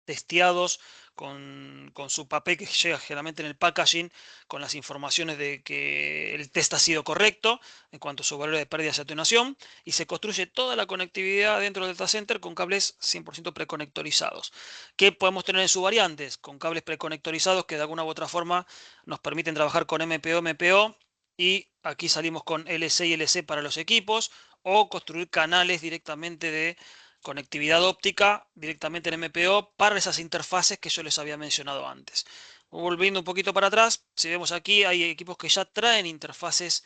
testeados con su papel que llega generalmente en el packaging, con las informaciones de que el test ha sido correcto en cuanto a su valor de pérdida y atenuación, y se construye toda la conectividad dentro del data center con cables 100% preconectorizados. ¿Qué podemos tener en sus variantes? Con cables preconectorizados que de alguna u otra forma nos permiten trabajar con MPO, MPO, y aquí salimos con LC y LC para los equipos, o construir canales directamente de conectividad óptica directamente en MPO para esas interfaces que yo les había mencionado antes. Volviendo un poquito para atrás, si vemos aquí, hay equipos que ya traen interfaces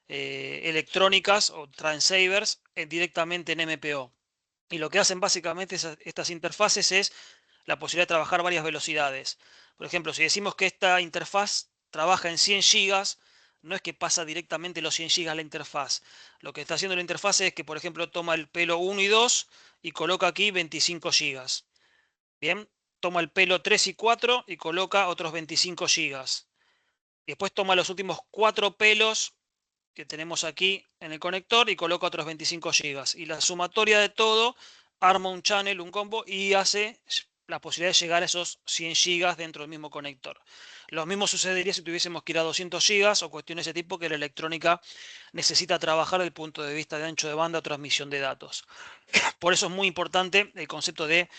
electrónicas o traen savers directamente en MPO. Y lo que hacen básicamente estas interfaces es la posibilidad de trabajar varias velocidades. Por ejemplo, si decimos que esta interfaz trabaja en 100 GB, no es que pasa directamente los 100 GB a la interfaz. Lo que está haciendo la interfaz es que, por ejemplo, toma el pelo 1 y 2 y coloca aquí 25 GB. Bien, toma el pelo 3 y 4 y coloca otros 25 GB. Después toma los últimos 4 pelos que tenemos aquí en el conector y coloca otros 25 GB. Y la sumatoria de todo arma un channel, un combo, y hace la posibilidad de llegar a esos 100 GB dentro del mismo conector. Lo mismo sucedería si tuviésemos que ir a 200 GB o cuestiones de ese tipo, que la electrónica necesita trabajar desde el punto de vista de ancho de banda o transmisión de datos. Por eso es muy importante el concepto de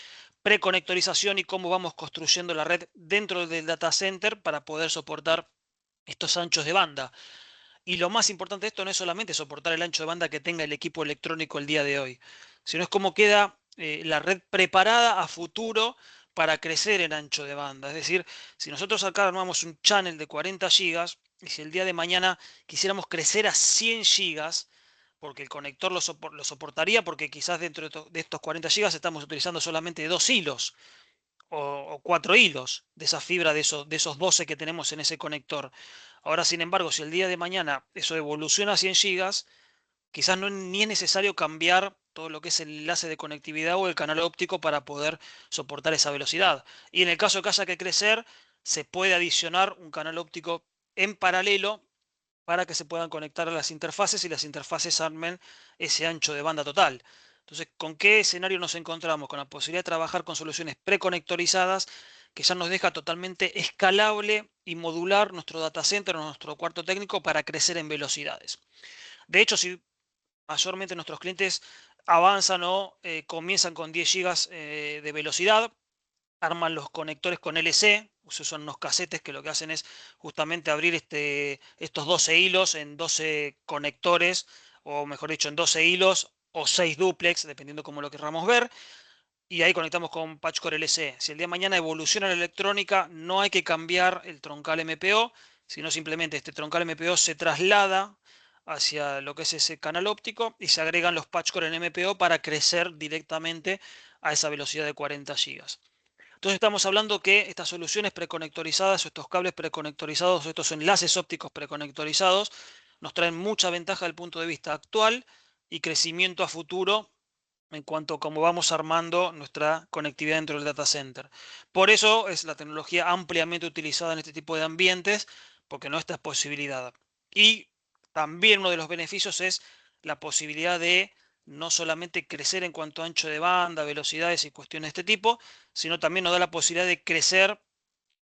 preconectorización y cómo vamos construyendo la red dentro del data center para poder soportar estos anchos de banda. Y lo más importante de esto no es solamente soportar el ancho de banda que tenga el equipo electrónico el día de hoy, sino es cómo queda la red preparada a futuro para crecer en ancho de banda. Es decir, si nosotros acá armamos un channel de 40 GB, y si el día de mañana quisiéramos crecer a 100 GB, porque el conector lo soportaría, porque quizás dentro de estos 40 GB estamos utilizando solamente 2 hilos o 4 hilos de esa fibra de esos 12 que tenemos en ese conector. Ahora, sin embargo, si el día de mañana eso evoluciona a 100 GB, quizás ni es necesario cambiar todo lo que es el enlace de conectividad o el canal óptico para poder soportar esa velocidad. Y en el caso de que haya que crecer, se puede adicionar un canal óptico en paralelo para que se puedan conectar a las interfaces y las interfaces armen ese ancho de banda total. Entonces, ¿con qué escenario nos encontramos? Con la posibilidad de trabajar con soluciones preconectorizadas, que ya nos deja totalmente escalable y modular nuestro data center o nuestro cuarto técnico para crecer en velocidades. De hecho, si mayormente nuestros clientes avanzan o comienzan con 10 GB de velocidad, arman los conectores con LC, esos son unos casetes que lo que hacen es justamente abrir estos 12 hilos en 12 conectores, o mejor dicho, en 12 hilos o 6 duplex, dependiendo cómo lo queramos ver, y ahí conectamos con PatchCore LC. Si el día de mañana evoluciona la electrónica, no hay que cambiar el troncal MPO, sino simplemente este troncal MPO se traslada hacia lo que es ese canal óptico y se agregan los PatchCore en MPO para crecer directamente a esa velocidad de 40 GB. Entonces estamos hablando que estas soluciones preconectorizadas o estos cables preconectorizados o estos enlaces ópticos preconectorizados nos traen mucha ventaja desde el punto de vista actual y crecimiento a futuro en cuanto a cómo vamos armando nuestra conectividad dentro del data center. Por eso es la tecnología ampliamente utilizada en este tipo de ambientes, porque no está posibilidad. Y también uno de los beneficios es la posibilidad de no solamente crecer en cuanto a ancho de banda, velocidades y cuestiones de este tipo, sino también nos da la posibilidad de crecer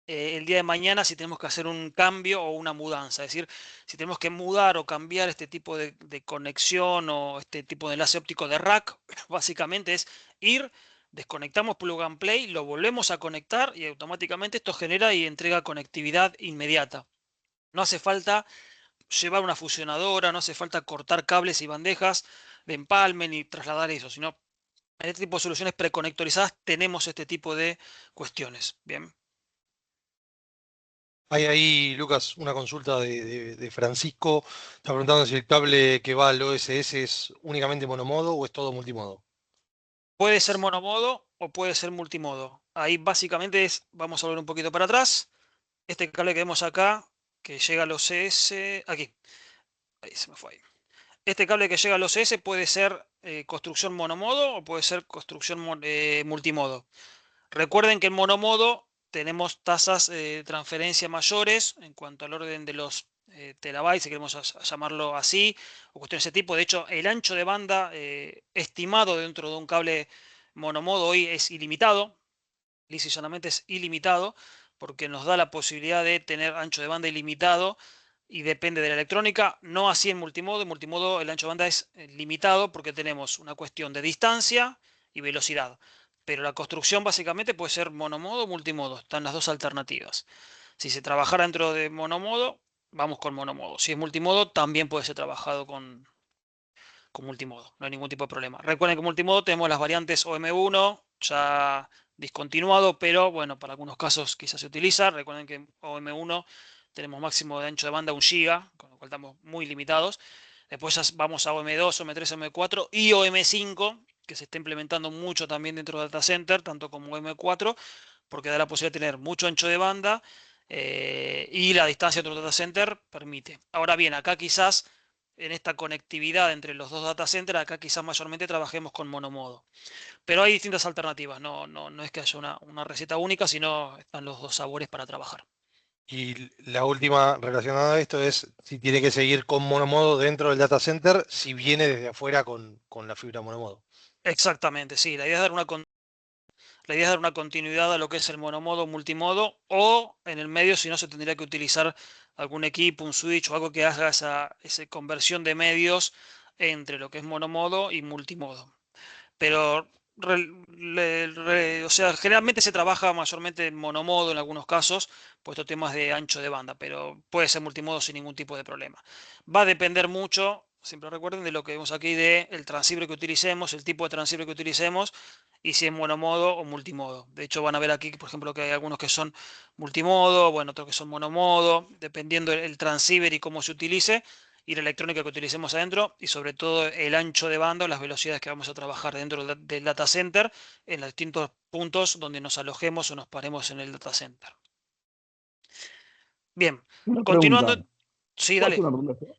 el día de mañana si tenemos que hacer un cambio o una mudanza. Es decir, si tenemos que mudar o cambiar este tipo de conexión o este tipo de enlace óptico de rack, básicamente es ir, desconectamos plug and play, lo volvemos a conectar y automáticamente esto genera y entrega conectividad inmediata. No hace falta llevar una fusionadora, no hace falta cortar cables y bandejas de empalme ni trasladar eso, sino en este tipo de soluciones preconectorizadas tenemos este tipo de cuestiones. Bien. Hay ahí, Lucas, una consulta de Francisco. Está preguntando si el cable que va al OSS es únicamente monomodo o es todo multimodo. Puede ser monomodo o puede ser multimodo. Ahí básicamente vamos a volver un poquito para atrás. Este cable que vemos acá, que llega al OCS, aquí, ahí se me fue ahí. Este cable que llega al OCS puede ser construcción monomodo o puede ser construcción multimodo. Recuerden que en monomodo tenemos tasas de transferencia mayores en cuanto al orden de los terabytes, si queremos llamarlo así, o cuestiones de ese tipo. De hecho, el ancho de banda estimado dentro de un cable monomodo hoy es ilimitado, lisa y llanamente es ilimitado, porque nos da la posibilidad de tener ancho de banda ilimitado y depende de la electrónica, no así en multimodo. En multimodo el ancho de banda es limitado porque tenemos una cuestión de distancia y velocidad. Pero la construcción básicamente puede ser monomodo o multimodo, están las dos alternativas. Si se trabajara dentro de monomodo, vamos con monomodo. Si es multimodo, también puede ser trabajado con multimodo, no hay ningún tipo de problema. Recuerden que en multimodo tenemos las variantes OM1, ya discontinuado, pero bueno, para algunos casos quizás se utiliza. Recuerden que en OM1 tenemos máximo de ancho de banda 1 GB, con lo cual estamos muy limitados. Después ya vamos a OM2, OM3, OM4 y OM5, que se está implementando mucho también dentro del data center, tanto como OM4, porque da la posibilidad de tener mucho ancho de banda y la distancia dentro del data center permite. Ahora bien, acá quizás en esta conectividad entre los dos data centers, acá quizás mayormente trabajemos con monomodo. Pero hay distintas alternativas, no es que haya una receta única, sino están los dos sabores para trabajar. Y la última relacionada a esto es si tiene que seguir con monomodo dentro del data center, si viene desde afuera con la fibra monomodo. Exactamente, sí, la idea es dar una continuidad a lo que es el monomodo, multimodo, o en el medio, si no, se tendría que utilizar algún equipo, un switch o algo que haga esa conversión de medios entre lo que es monomodo y multimodo. Pero, o sea, generalmente se trabaja mayormente en monomodo en algunos casos, puesto temas de ancho de banda, pero puede ser multimodo sin ningún tipo de problema. Va a depender mucho, siempre recuerden, de lo que vemos aquí, del transceiver que utilicemos, el tipo de transceiver que utilicemos, y si es monomodo o multimodo. De hecho, van a ver aquí, por ejemplo, que hay algunos que son multimodo, bueno, otros que son monomodo, dependiendo el transceiver y cómo se utilice y la electrónica que utilicemos adentro y sobre todo el ancho de banda o las velocidades que vamos a trabajar dentro del data center en los distintos puntos donde nos alojemos o nos paremos en el data center. Bien, Una continuando. pregunta. Sí, ¿Puedo dale. hacer una pregunta?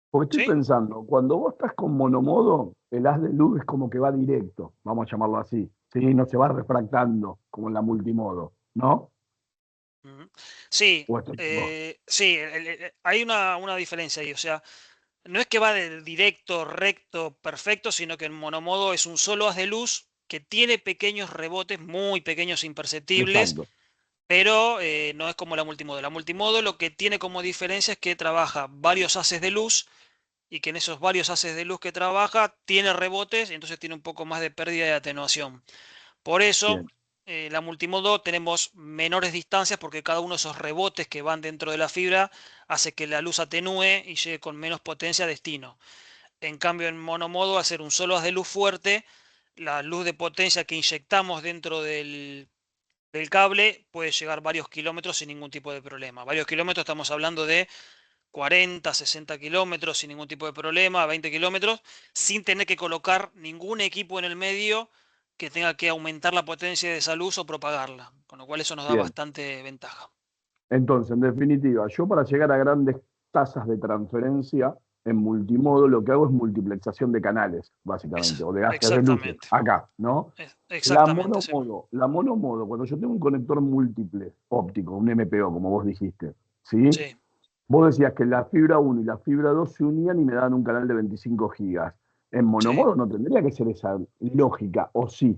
Porque estoy ¿Sí? pensando, cuando vos estás con monomodo, el haz de luz es como que va directo, vamos a llamarlo así. Sí, no se va refractando como en la multimodo, ¿no? Sí, ¿O estoy equivocado? sí, hay una diferencia ahí, o sea, no es que va de directo, recto, perfecto, sino que en monomodo es un solo haz de luz que tiene pequeños rebotes, muy pequeños, imperceptibles, Exacto. pero no es como la multimodo. La multimodo lo que tiene como diferencia es que trabaja varios haces de luz y que en esos varios haces de luz que trabaja tiene rebotes y entonces tiene un poco más de pérdida de atenuación. Por eso, la multimodo tenemos menores distancias porque cada uno de esos rebotes que van dentro de la fibra hace que la luz atenúe y llegue con menos potencia a destino. En cambio, en monomodo, al ser un solo haz de luz fuerte, la luz de potencia que inyectamos dentro del cable puede llegar varios kilómetros sin ningún tipo de problema. Varios kilómetros, estamos hablando de 40, 60 kilómetros sin ningún tipo de problema, 20 kilómetros, sin tener que colocar ningún equipo en el medio que tenga que aumentar la potencia de esa luz o propagarla, con lo cual eso nos da Bien. bastante ventaja. Entonces, en definitiva, yo para llegar a grandes tasas de transferencia en multimodo, lo que hago es multiplexación de canales, básicamente, o de haces de luces, Exactamente. acá, ¿no? Exactamente, sí. La monomodo, cuando yo tengo un conector múltiple óptico, un MPO, como vos dijiste, ¿sí? Sí. Vos decías que la fibra 1 y la fibra 2 se unían y me daban un canal de 25 gigas. En monomodo no tendría que ser esa lógica, ¿o sí?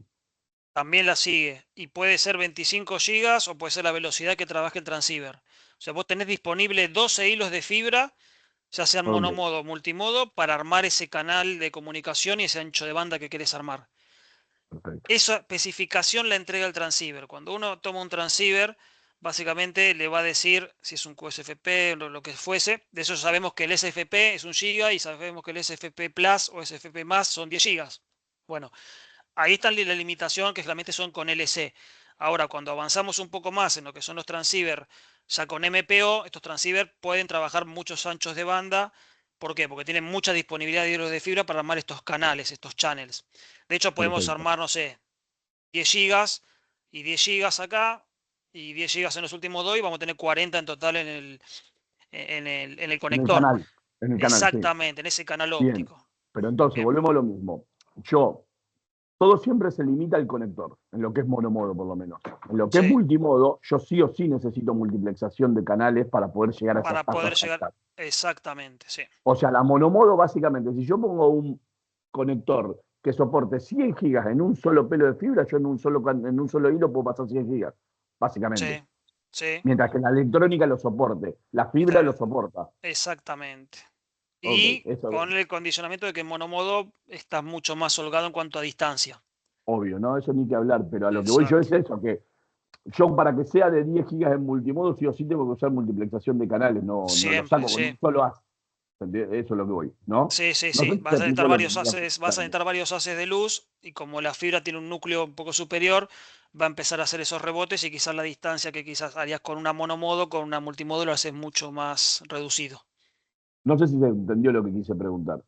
También la sigue. Y puede ser 25 gigas o puede ser la velocidad que trabaje el transceiver. O sea, vos tenés disponible 12 hilos de fibra, ya sean Ok. monomodo o multimodo, para armar ese canal de comunicación y ese ancho de banda que querés armar. Perfecto. Esa especificación la entrega el transceiver. Cuando uno toma un transceiver, básicamente le va a decir si es un QSFP o lo que fuese. De eso sabemos que el SFP es 1 giga y sabemos que el SFP Plus o SFP más son 10 gigas. Bueno, ahí está la limitación que realmente son con LC. Ahora, cuando avanzamos un poco más en lo que son los transceivers, ya con MPO, estos transceivers pueden trabajar muchos anchos de banda. ¿Por qué? Porque tienen mucha disponibilidad de hilos de fibra para armar estos canales, estos channels. De hecho, podemos Perfecto. armar, no sé, 10 gigas y 10 gigas acá y 10 gigas en los últimos dos y vamos a tener 40 en total en el conector. En el canal, sí. Exactamente, en ese canal Bien. óptico. Pero entonces, Bien. volvemos a lo mismo. Todo siempre se limita al conector, en lo que es monomodo por lo menos. En lo que es Sí. multimodo, yo sí o sí necesito multiplexación de canales para poder llegar a esas Para poder tasas llegar. altas. Exactamente, sí. O sea, la monomodo básicamente, si yo pongo un conector que soporte 100 gigas en un solo pelo de fibra, yo en un solo hilo puedo pasar 100 gigas, básicamente. Sí, sí. Mientras que la electrónica lo soporte, la fibra lo soporta. Exactamente. Ok, Y eso con el condicionamiento de que en monomodo estás mucho más holgado en cuanto a distancia. obvio, ¿no? Eso ni que hablar, pero a lo que voy yo es Exacto. eso, que yo para que sea de 10 gigas en multimodo, sí o sí tengo que usar multiplexación de canales, no lo Siempre, saco con sí. un solo haz. Eso es lo que voy, ¿no? Sí, sí, No sí. sé si Vas a se necesitar explicó lo que varios quería haces, vas a necesitar varios haces de luz y como la fibra tiene un núcleo un poco superior, va a empezar a hacer esos rebotes y quizás la distancia que quizás harías con una monomodo, con una multimodo lo haces mucho más reducido. No sé si se entendió lo que quise preguntar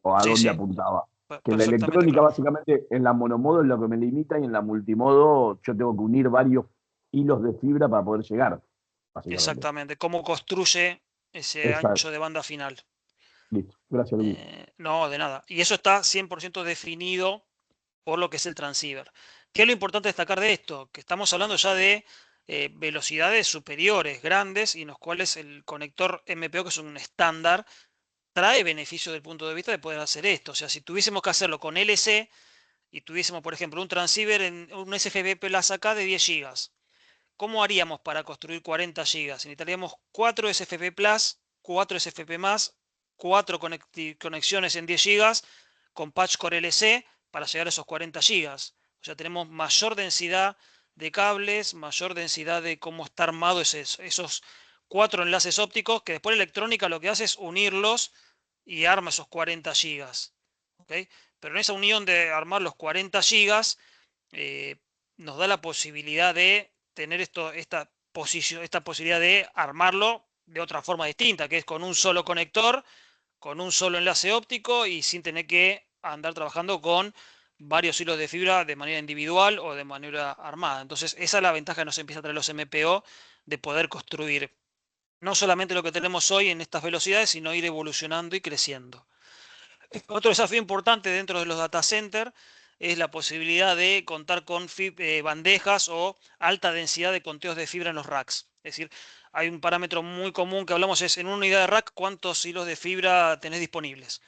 o a Sí, dónde sí. apuntaba. Que la Perfectamente electrónica claro. básicamente en la monomodo es lo que me limita y en la multimodo yo tengo que unir varios hilos de fibra para poder llegar, básicamente. Exactamente. Cómo construye ese Exacto. ancho de banda final. Listo. Gracias, Luis. No, de nada. Y eso está 100% definido por lo que es el transceiver. ¿Qué es lo importante destacar de esto? Que estamos hablando ya de velocidades superiores, grandes, y en los cuales el conector MPO, que es un estándar, trae beneficio desde el punto de vista de poder hacer esto. O sea, si tuviésemos que hacerlo con LC y tuviésemos, por ejemplo, un transceiver en un SFP Plus acá de 10 gigas, ¿cómo haríamos para construir 40 gigas? Necesitaríamos 4 SFP Plus, 4 SFP más, 4 conexiones en 10 gigas con patch core LC para llegar a esos 40 gigas. O sea, tenemos mayor densidad de cables, mayor densidad de cómo está armado esos 4 enlaces ópticos, que después la electrónica lo que hace es unirlos y arma esos 40 gigas. ¿Okay? Pero en esa unión de armar los 40 gigas, nos da la posibilidad de tener esta posibilidad de armarlo de otra forma distinta, que es con un solo conector, con un solo enlace óptico y sin tener que andar trabajando con varios hilos de fibra de manera individual o de manera armada. Entonces, esa es la ventaja que nos empieza a traer los MPO de poder construir no solamente lo que tenemos hoy en estas velocidades, sino ir evolucionando y creciendo. Otro desafío importante dentro de los data centers es la posibilidad de contar con bandejas o alta densidad de conteos de fibra en los racks. Es decir, hay un parámetro muy común que hablamos, es en una unidad de rack, ¿cuántos hilos de fibra tenés disponibles?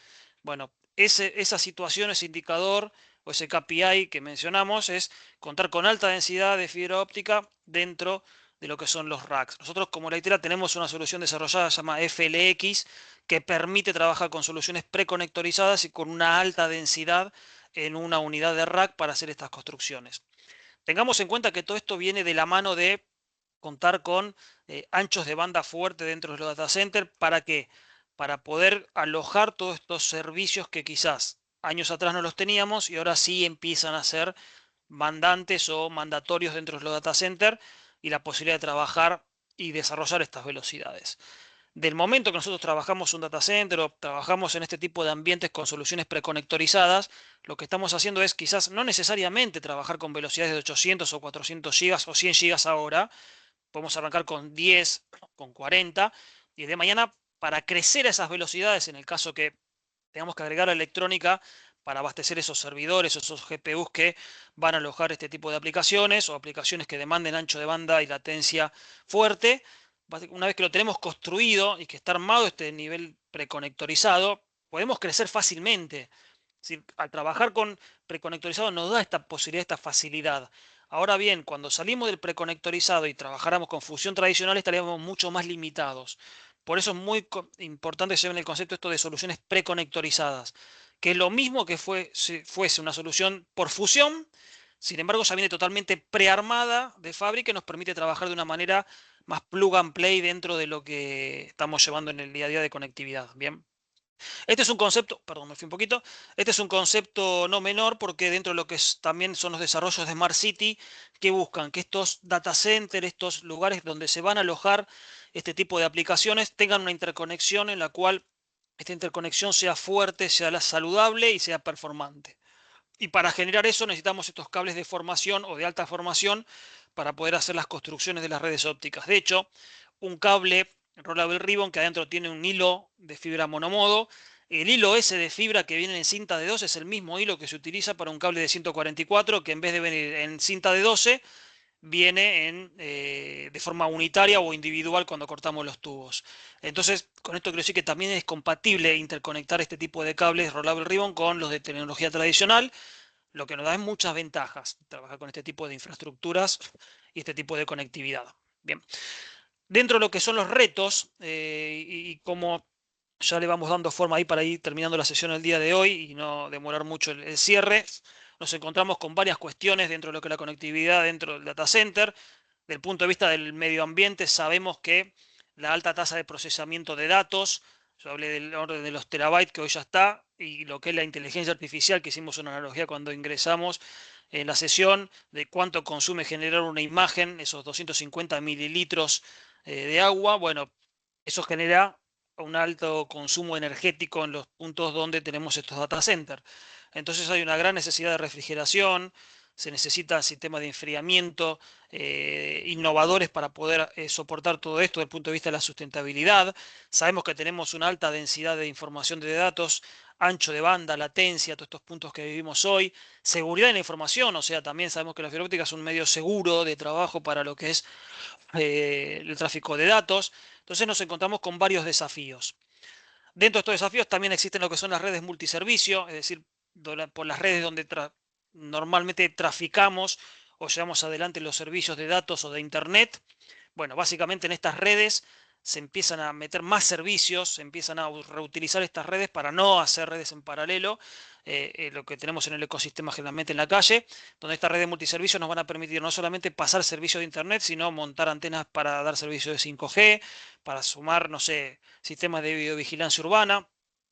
Bueno, esa situación, ese indicador o ese KPI que mencionamos es contar con alta densidad de fibra óptica dentro de lo que son los racks. Nosotros como Lightera tenemos una solución desarrollada, se llama FLX, que permite trabajar con soluciones preconectorizadas y con una alta densidad en una unidad de rack para hacer estas construcciones. Tengamos en cuenta que todo esto viene de la mano de contar con anchos de banda fuerte dentro de los data centers. ¿Para qué? Para poder alojar todos estos servicios que quizás años atrás no los teníamos y ahora sí empiezan a ser mandantes o mandatorios dentro de los data centers, y la posibilidad de trabajar y desarrollar estas velocidades. Del momento que nosotros trabajamos un data center o trabajamos en este tipo de ambientes con soluciones preconectorizadas, lo que estamos haciendo es quizás no necesariamente trabajar con velocidades de 800 o 400 gigas o 100 gigas ahora. Podemos arrancar con 10, con 40, y de mañana, para crecer a esas velocidades, en el caso que tengamos que agregar electrónica para abastecer esos servidores o esos GPUs que van a alojar este tipo de aplicaciones o aplicaciones que demanden ancho de banda y latencia fuerte, una vez que lo tenemos construido y que está armado este nivel preconectorizado, podemos crecer fácilmente. Es decir, al trabajar con preconectorizado nos da esta posibilidad, esta facilidad. Ahora bien, cuando salimos del preconectorizado y trabajáramos con fusión tradicional, estaríamos mucho más limitados. Por eso es muy importante que se vea en el concepto esto de soluciones preconectorizadas, que es lo mismo que fuese una solución por fusión. Sin embargo, ya viene totalmente prearmada de fábrica y nos permite trabajar de una manera más plug and play dentro de lo que estamos llevando en el día a día de conectividad. Bien. Este es un concepto, perdón, me fui un poquito. Este es un concepto no menor, porque dentro de lo que también son los desarrollos de Smart City, que buscan que estos data centers, estos lugares donde se van a alojar este tipo de aplicaciones, tengan una interconexión en la cual esta interconexión sea fuerte, sea saludable y sea performante. Y para generar eso necesitamos estos cables de formación o de alta formación para poder hacer las construcciones de las redes ópticas. De hecho, un cable Rollable Ribbon que adentro tiene un hilo de fibra monomodo, el hilo ese de fibra que viene en cinta de 12 es el mismo hilo que se utiliza para un cable de 144, que en vez de venir en cinta de 12 viene de forma unitaria o individual cuando cortamos los tubos. Entonces, con esto quiero decir que también es compatible interconectar este tipo de cables Rollable Ribbon con los de tecnología tradicional, lo que nos da es muchas ventajas trabajar con este tipo de infraestructuras y este tipo de conectividad. Bien. Dentro de lo que son los retos y cómo ya le vamos dando forma ahí para ir terminando la sesión el día de hoy y no demorar mucho el cierre, nos encontramos con varias cuestiones dentro de lo que es la conectividad dentro del data center. Del punto de vista del medio ambiente, sabemos que la alta tasa de procesamiento de datos, yo hablé del orden de los terabytes que hoy ya está, y lo que es la inteligencia artificial, que hicimos una analogía cuando ingresamos en la sesión, de cuánto consume generar una imagen, esos 250 mililitros de agua. Bueno, eso genera un alto consumo energético en los puntos donde tenemos estos data centers. Entonces hay una gran necesidad de refrigeración, se necesita sistemas de enfriamiento innovadores para poder soportar todo esto desde el punto de vista de la sustentabilidad. Sabemos que tenemos una alta densidad de información de datos, ancho de banda, latencia, todos estos puntos que vivimos hoy, seguridad en la información, o sea, también sabemos que la fibra óptica es un medio seguro de trabajo para lo que es el tráfico de datos. Entonces nos encontramos con varios desafíos. Dentro de estos desafíos también existen lo que son las redes multiservicio, es decir, por las redes donde normalmente traficamos o llevamos adelante los servicios de datos o de Internet. Bueno, básicamente en estas redes se empiezan a meter más servicios, se empiezan a reutilizar estas redes para no hacer redes en paralelo, lo que tenemos en el ecosistema generalmente en la calle, donde estas redes multiservicios nos van a permitir no solamente pasar servicios de Internet, sino montar antenas para dar servicios de 5G, para sumar, no sé, sistemas de videovigilancia urbana.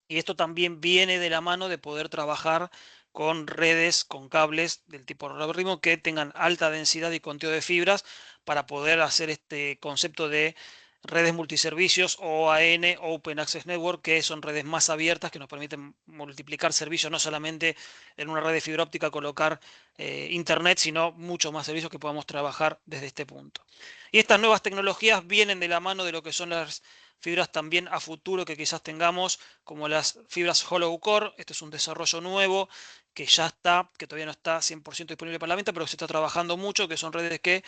Y esto también viene de la mano de poder trabajar con redes, con cables del tipo Rollable que tengan alta densidad y conteo de fibras para poder hacer este concepto de redes multiservicios OAN, Open Access Network, que son redes más abiertas que nos permiten multiplicar servicios, no solamente en una red de fibra óptica colocar Internet, sino muchos más servicios que podamos trabajar desde este punto. Y estas nuevas tecnologías vienen de la mano de lo que son las fibras también a futuro que quizás tengamos, como las fibras Hollow Core. Este es un desarrollo nuevo que ya está, que todavía no está 100% disponible para la venta, pero que se está trabajando mucho, que son redes que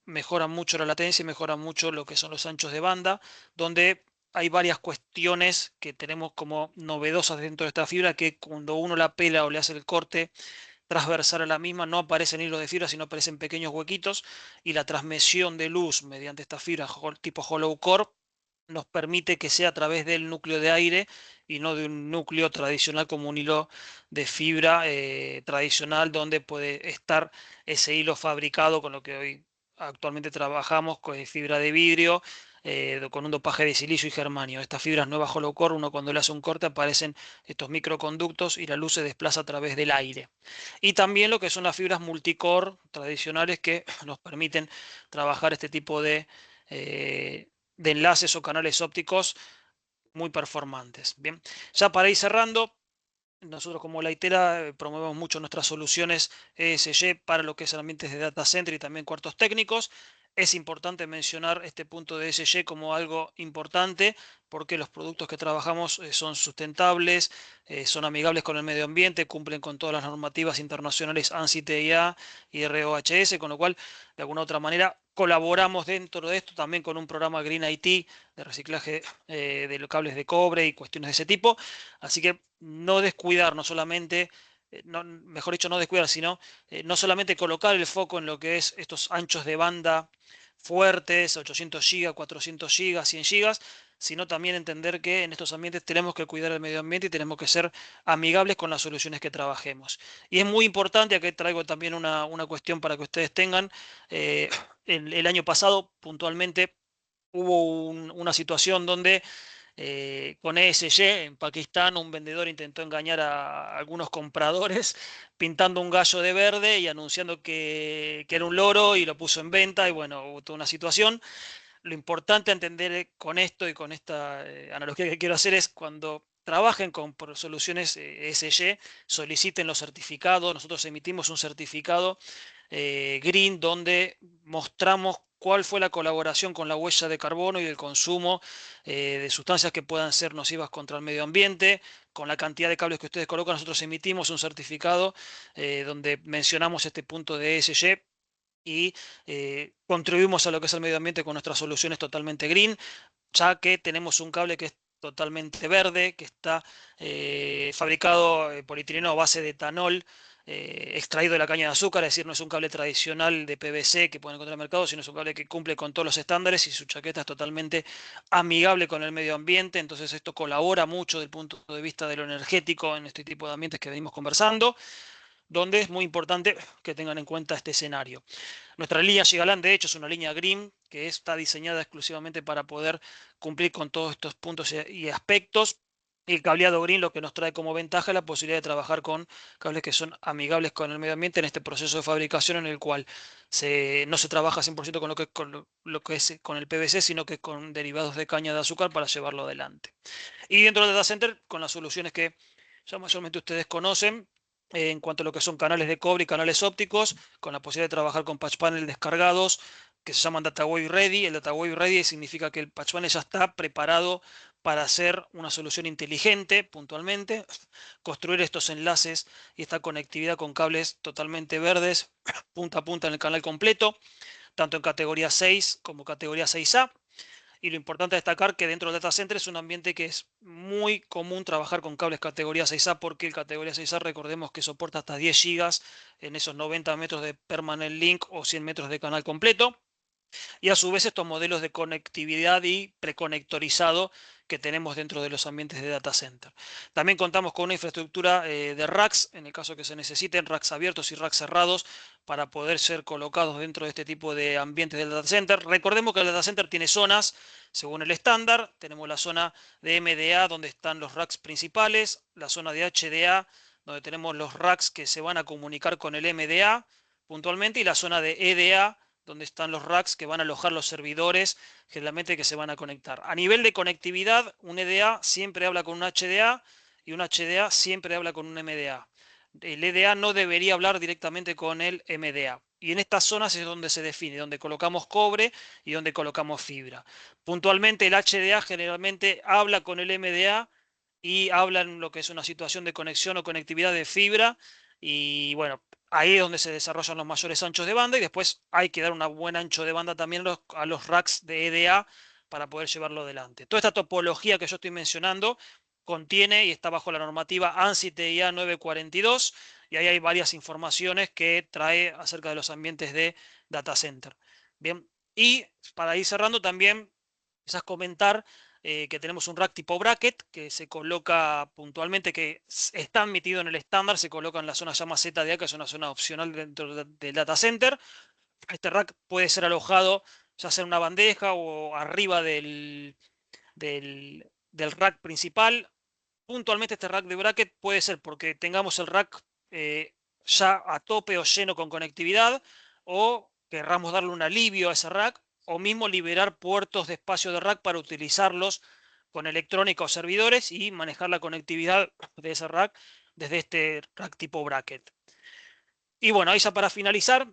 mejoran mucho la latencia y mejoran mucho lo que son los anchos de banda, donde hay varias cuestiones que tenemos como novedosas dentro de esta fibra, que cuando uno la pela o le hace el corte transversal a la misma, no aparecen hilos de fibra, sino aparecen pequeños huequitos, y la transmisión de luz mediante esta fibra tipo Hollow Core nos permite que sea a través del núcleo de aire y no de un núcleo tradicional como un hilo de fibra tradicional, donde puede estar ese hilo fabricado con lo que hoy actualmente trabajamos, con fibra de vidrio, con un dopaje de silicio y germanio. Estas fibras nuevas hollow core, uno cuando le hace un corte aparecen estos microconductos y la luz se desplaza a través del aire. Y también lo que son las fibras multicore tradicionales que nos permiten trabajar este tipo de enlaces o canales ópticos muy performantes. Bien, ya para ir cerrando, nosotros como Lightera promovemos mucho nuestras soluciones ESG para lo que es ambientes de data center y también cuartos técnicos. Es importante mencionar este punto de ESG como algo importante porque los productos que trabajamos son sustentables, son amigables con el medio ambiente, cumplen con todas las normativas internacionales ANSI, TIA y ROHS, con lo cual de alguna u otra manera colaboramos dentro de esto también con un programa Green IT de reciclaje de los cables de cobre y cuestiones de ese tipo. Así que no descuidar, no solamente, mejor dicho, no descuidar, sino no solamente colocar el foco en lo que es estos anchos de banda fuertes, 800 GB, 400 GB, 100 GB, sino también entender que en estos ambientes tenemos que cuidar el medio ambiente y tenemos que ser amigables con las soluciones que trabajemos. Y es muy importante, aquí traigo también una cuestión para que ustedes tengan, el año pasado puntualmente hubo una situación donde con ESG en Pakistán un vendedor intentó engañar a algunos compradores pintando un gallo de verde y anunciando que era un loro y lo puso en venta y bueno, hubo toda una situación. Lo importante a entender con esto y con esta analogía que quiero hacer es cuando trabajen con soluciones ESG, soliciten los certificados. Nosotros emitimos un certificado Green donde mostramos cuál fue la colaboración con la huella de carbono y el consumo de sustancias que puedan ser nocivas contra el medio ambiente. Con la cantidad de cables que ustedes colocan, nosotros emitimos un certificado donde mencionamos este punto de ESG y contribuimos a lo que es el medio ambiente con nuestras soluciones totalmente green, ya que tenemos un cable que es totalmente verde, que está fabricado polietileno a base de etanol, extraído de la caña de azúcar, es decir, no es un cable tradicional de PVC que pueden encontrar en el mercado, sino es un cable que cumple con todos los estándares y su chaqueta es totalmente amigable con el medio ambiente, entonces esto colabora mucho desde el punto de vista de lo energético en este tipo de ambientes que venimos conversando, donde es muy importante que tengan en cuenta este escenario. Nuestra línea Gigaland, de hecho, es una línea Green que está diseñada exclusivamente para poder cumplir con todos estos puntos y aspectos. Y el cableado Green lo que nos trae como ventaja es la posibilidad de trabajar con cables que son amigables con el medio ambiente en este proceso de fabricación en el cual no se trabaja 100% con lo que es con el PVC, sino que con derivados de caña de azúcar para llevarlo adelante. Y dentro del data center, con las soluciones que ya mayormente ustedes conocen, en cuanto a lo que son canales de cobre y canales ópticos, con la posibilidad de trabajar con patch panel descargados, que se llaman Data Wave Ready. El Data Wave Ready significa que el patch panel ya está preparado para hacer una solución inteligente, puntualmente, construir estos enlaces y esta conectividad con cables totalmente verdes, punta a punta en el canal completo, tanto en categoría 6 como categoría 6A. Y lo importante es destacar que dentro del data center es un ambiente que es muy común trabajar con cables categoría 6A porque el categoría 6A recordemos que soporta hasta 10 GB en esos 90 metros de permanent link o 100 metros de canal completo. Y a su vez estos modelos de conectividad y preconectorizado que tenemos dentro de los ambientes de data center. También contamos con una infraestructura de racks, en el caso que se necesiten, racks abiertos y racks cerrados para poder ser colocados dentro de este tipo de ambientes del data center. Recordemos que el data center tiene zonas según el estándar. Tenemos la zona de MDA donde están los racks principales, la zona de HDA donde tenemos los racks que se van a comunicar con el MDA puntualmente y la zona de EDA donde están los racks que van a alojar los servidores generalmente que se van a conectar. A nivel de conectividad, un EDA siempre habla con un HDA y un HDA siempre habla con un MDA. El EDA no debería hablar directamente con el MDA. Y en estas zonas es donde se define, donde colocamos cobre y donde colocamos fibra. Puntualmente el HDA generalmente habla con el MDA y habla en lo que es una situación de conexión o conectividad de fibra. Y bueno, ahí es donde se desarrollan los mayores anchos de banda y después hay que dar un buen ancho de banda también a los racks de EDA para poder llevarlo adelante. Toda esta topología que yo estoy mencionando contiene y está bajo la normativa ANSI TIA 942 y ahí hay varias informaciones que trae acerca de los ambientes de data center. Bien, y para ir cerrando también quizás comentar que tenemos un rack tipo bracket que se coloca puntualmente, que está admitido en el estándar, se coloca en la zona llama ZDA, que es una zona opcional dentro del data center. Este rack puede ser alojado ya sea en una bandeja o arriba del rack principal. Puntualmente este rack de bracket puede ser porque tengamos el rack ya a tope o lleno con conectividad, o querramos darle un alivio a ese rack, o mismo liberar puertos de espacio de rack para utilizarlos con electrónica o servidores y manejar la conectividad de ese rack desde este rack tipo bracket. Y bueno, ahí ya para finalizar,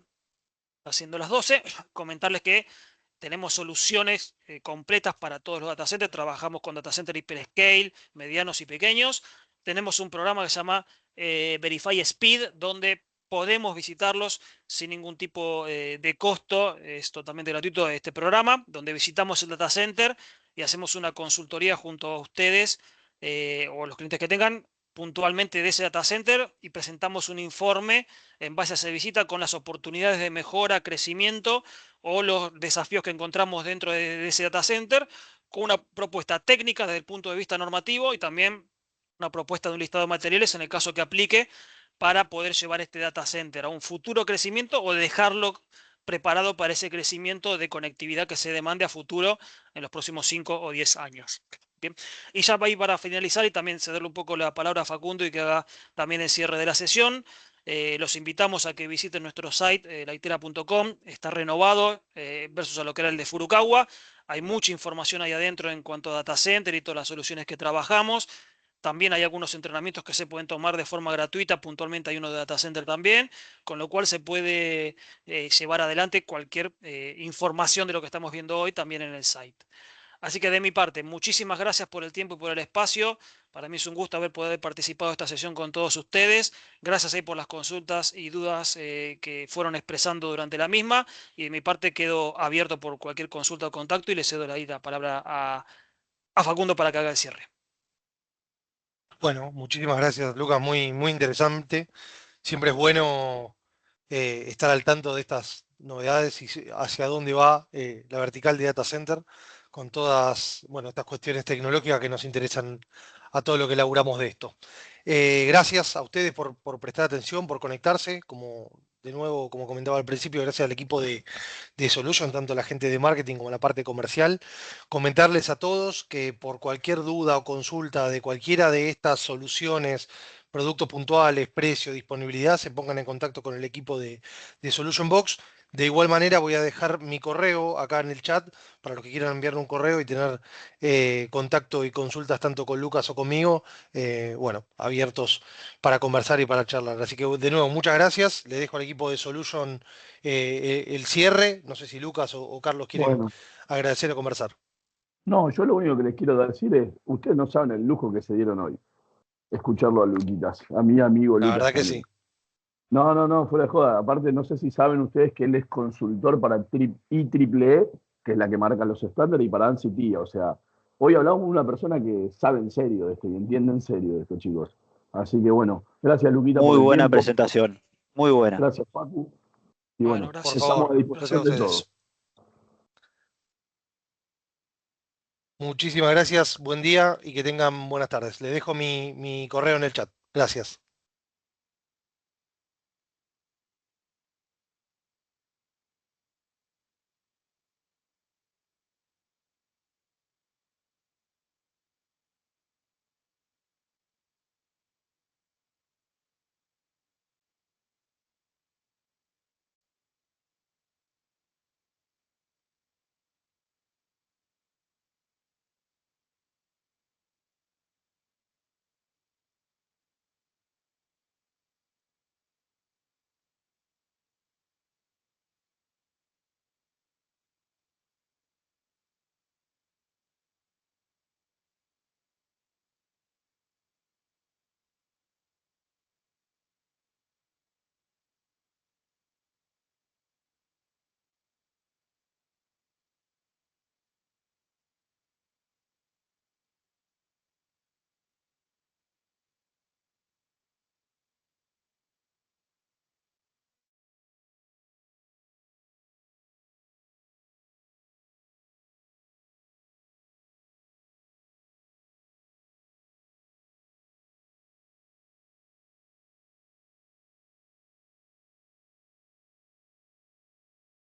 haciendo las 12, comentarles que tenemos soluciones completas para todos los data centers. Trabajamos con data centers hyperscale, medianos y pequeños. Tenemos un programa que se llama Verify Speed, donde podemos visitarlos sin ningún tipo de costo. Es totalmente gratuito este programa, donde visitamos el data center y hacemos una consultoría junto a ustedes o los clientes que tengan puntualmente de ese data center y presentamos un informe en base a esa visita con las oportunidades de mejora, crecimiento o los desafíos que encontramos dentro de ese data center, con una propuesta técnica desde el punto de vista normativo y también una propuesta de un listado de materiales en el caso que aplique para poder llevar este data center a un futuro crecimiento o dejarlo preparado para ese crecimiento de conectividad que se demande a futuro en los próximos 5 o 10 años. Bien. Y ya para finalizar y también cederle un poco la palabra a Facundo y que haga también el cierre de la sesión. Los invitamos a que visiten nuestro site, laitera.com, está renovado versus a lo que era el de Furukawa. Hay mucha información ahí adentro en cuanto a data center y todas las soluciones que trabajamos. También hay algunos entrenamientos que se pueden tomar de forma gratuita, puntualmente hay uno de data center también, con lo cual se puede llevar adelante cualquier información de lo que estamos viendo hoy también en el site. Así que de mi parte, muchísimas gracias por el tiempo y por el espacio. Para mí es un gusto haber podido participado de esta sesión con todos ustedes. Gracias ahí por las consultas y dudas que fueron expresando durante la misma. Y de mi parte quedo abierto por cualquier consulta o contacto y le cedo la palabra a Facundo para que haga el cierre. Bueno, muchísimas gracias, Lucas, muy interesante. Siempre es bueno estar al tanto de estas novedades y hacia dónde va la vertical de Data Center con todas, bueno, estas cuestiones tecnológicas que nos interesan a todo lo que elaboramos de esto. Gracias a ustedes por prestar atención, por conectarse, como de nuevo, como comentaba al principio, gracias al equipo de Solution, tanto la gente de marketing como la parte comercial. Comentarles a todos que por cualquier duda o consulta de cualquiera de estas soluciones, productos puntuales, precio, disponibilidad, se pongan en contacto con el equipo de Solution Box. De igual manera voy a dejar mi correo acá en el chat para los que quieran enviarme un correo y tener contacto y consultas tanto con Lucas o conmigo, bueno, abiertos para conversar y para charlar. Así que de nuevo, muchas gracias. Le dejo al equipo de Solution el cierre. No sé si Lucas o Carlos quieren Bueno, agradecer o conversar. no, yo lo único que les quiero decir es, ustedes no saben el lujo que se dieron hoy, escucharlo a Luquitas, a mi amigo La Lucas verdad que también. sí. No, fuera de joda. Aparte, no sé si saben ustedes que él es consultor para IEEE, que es la que marca los estándares, y para ANSI TIA. O sea, hoy hablamos con una persona que sabe en serio de esto y entiende en serio de esto, chicos. Así que bueno, gracias Luquita por Muy el buena tiempo. presentación, muy buena. Gracias, Facu. Y Bueno, bueno, Por gracias. estamos a favor, gracias a disposición de todo. ustedes. Muchísimas gracias, buen día y que tengan buenas tardes. Le dejo mi correo en el chat. Gracias.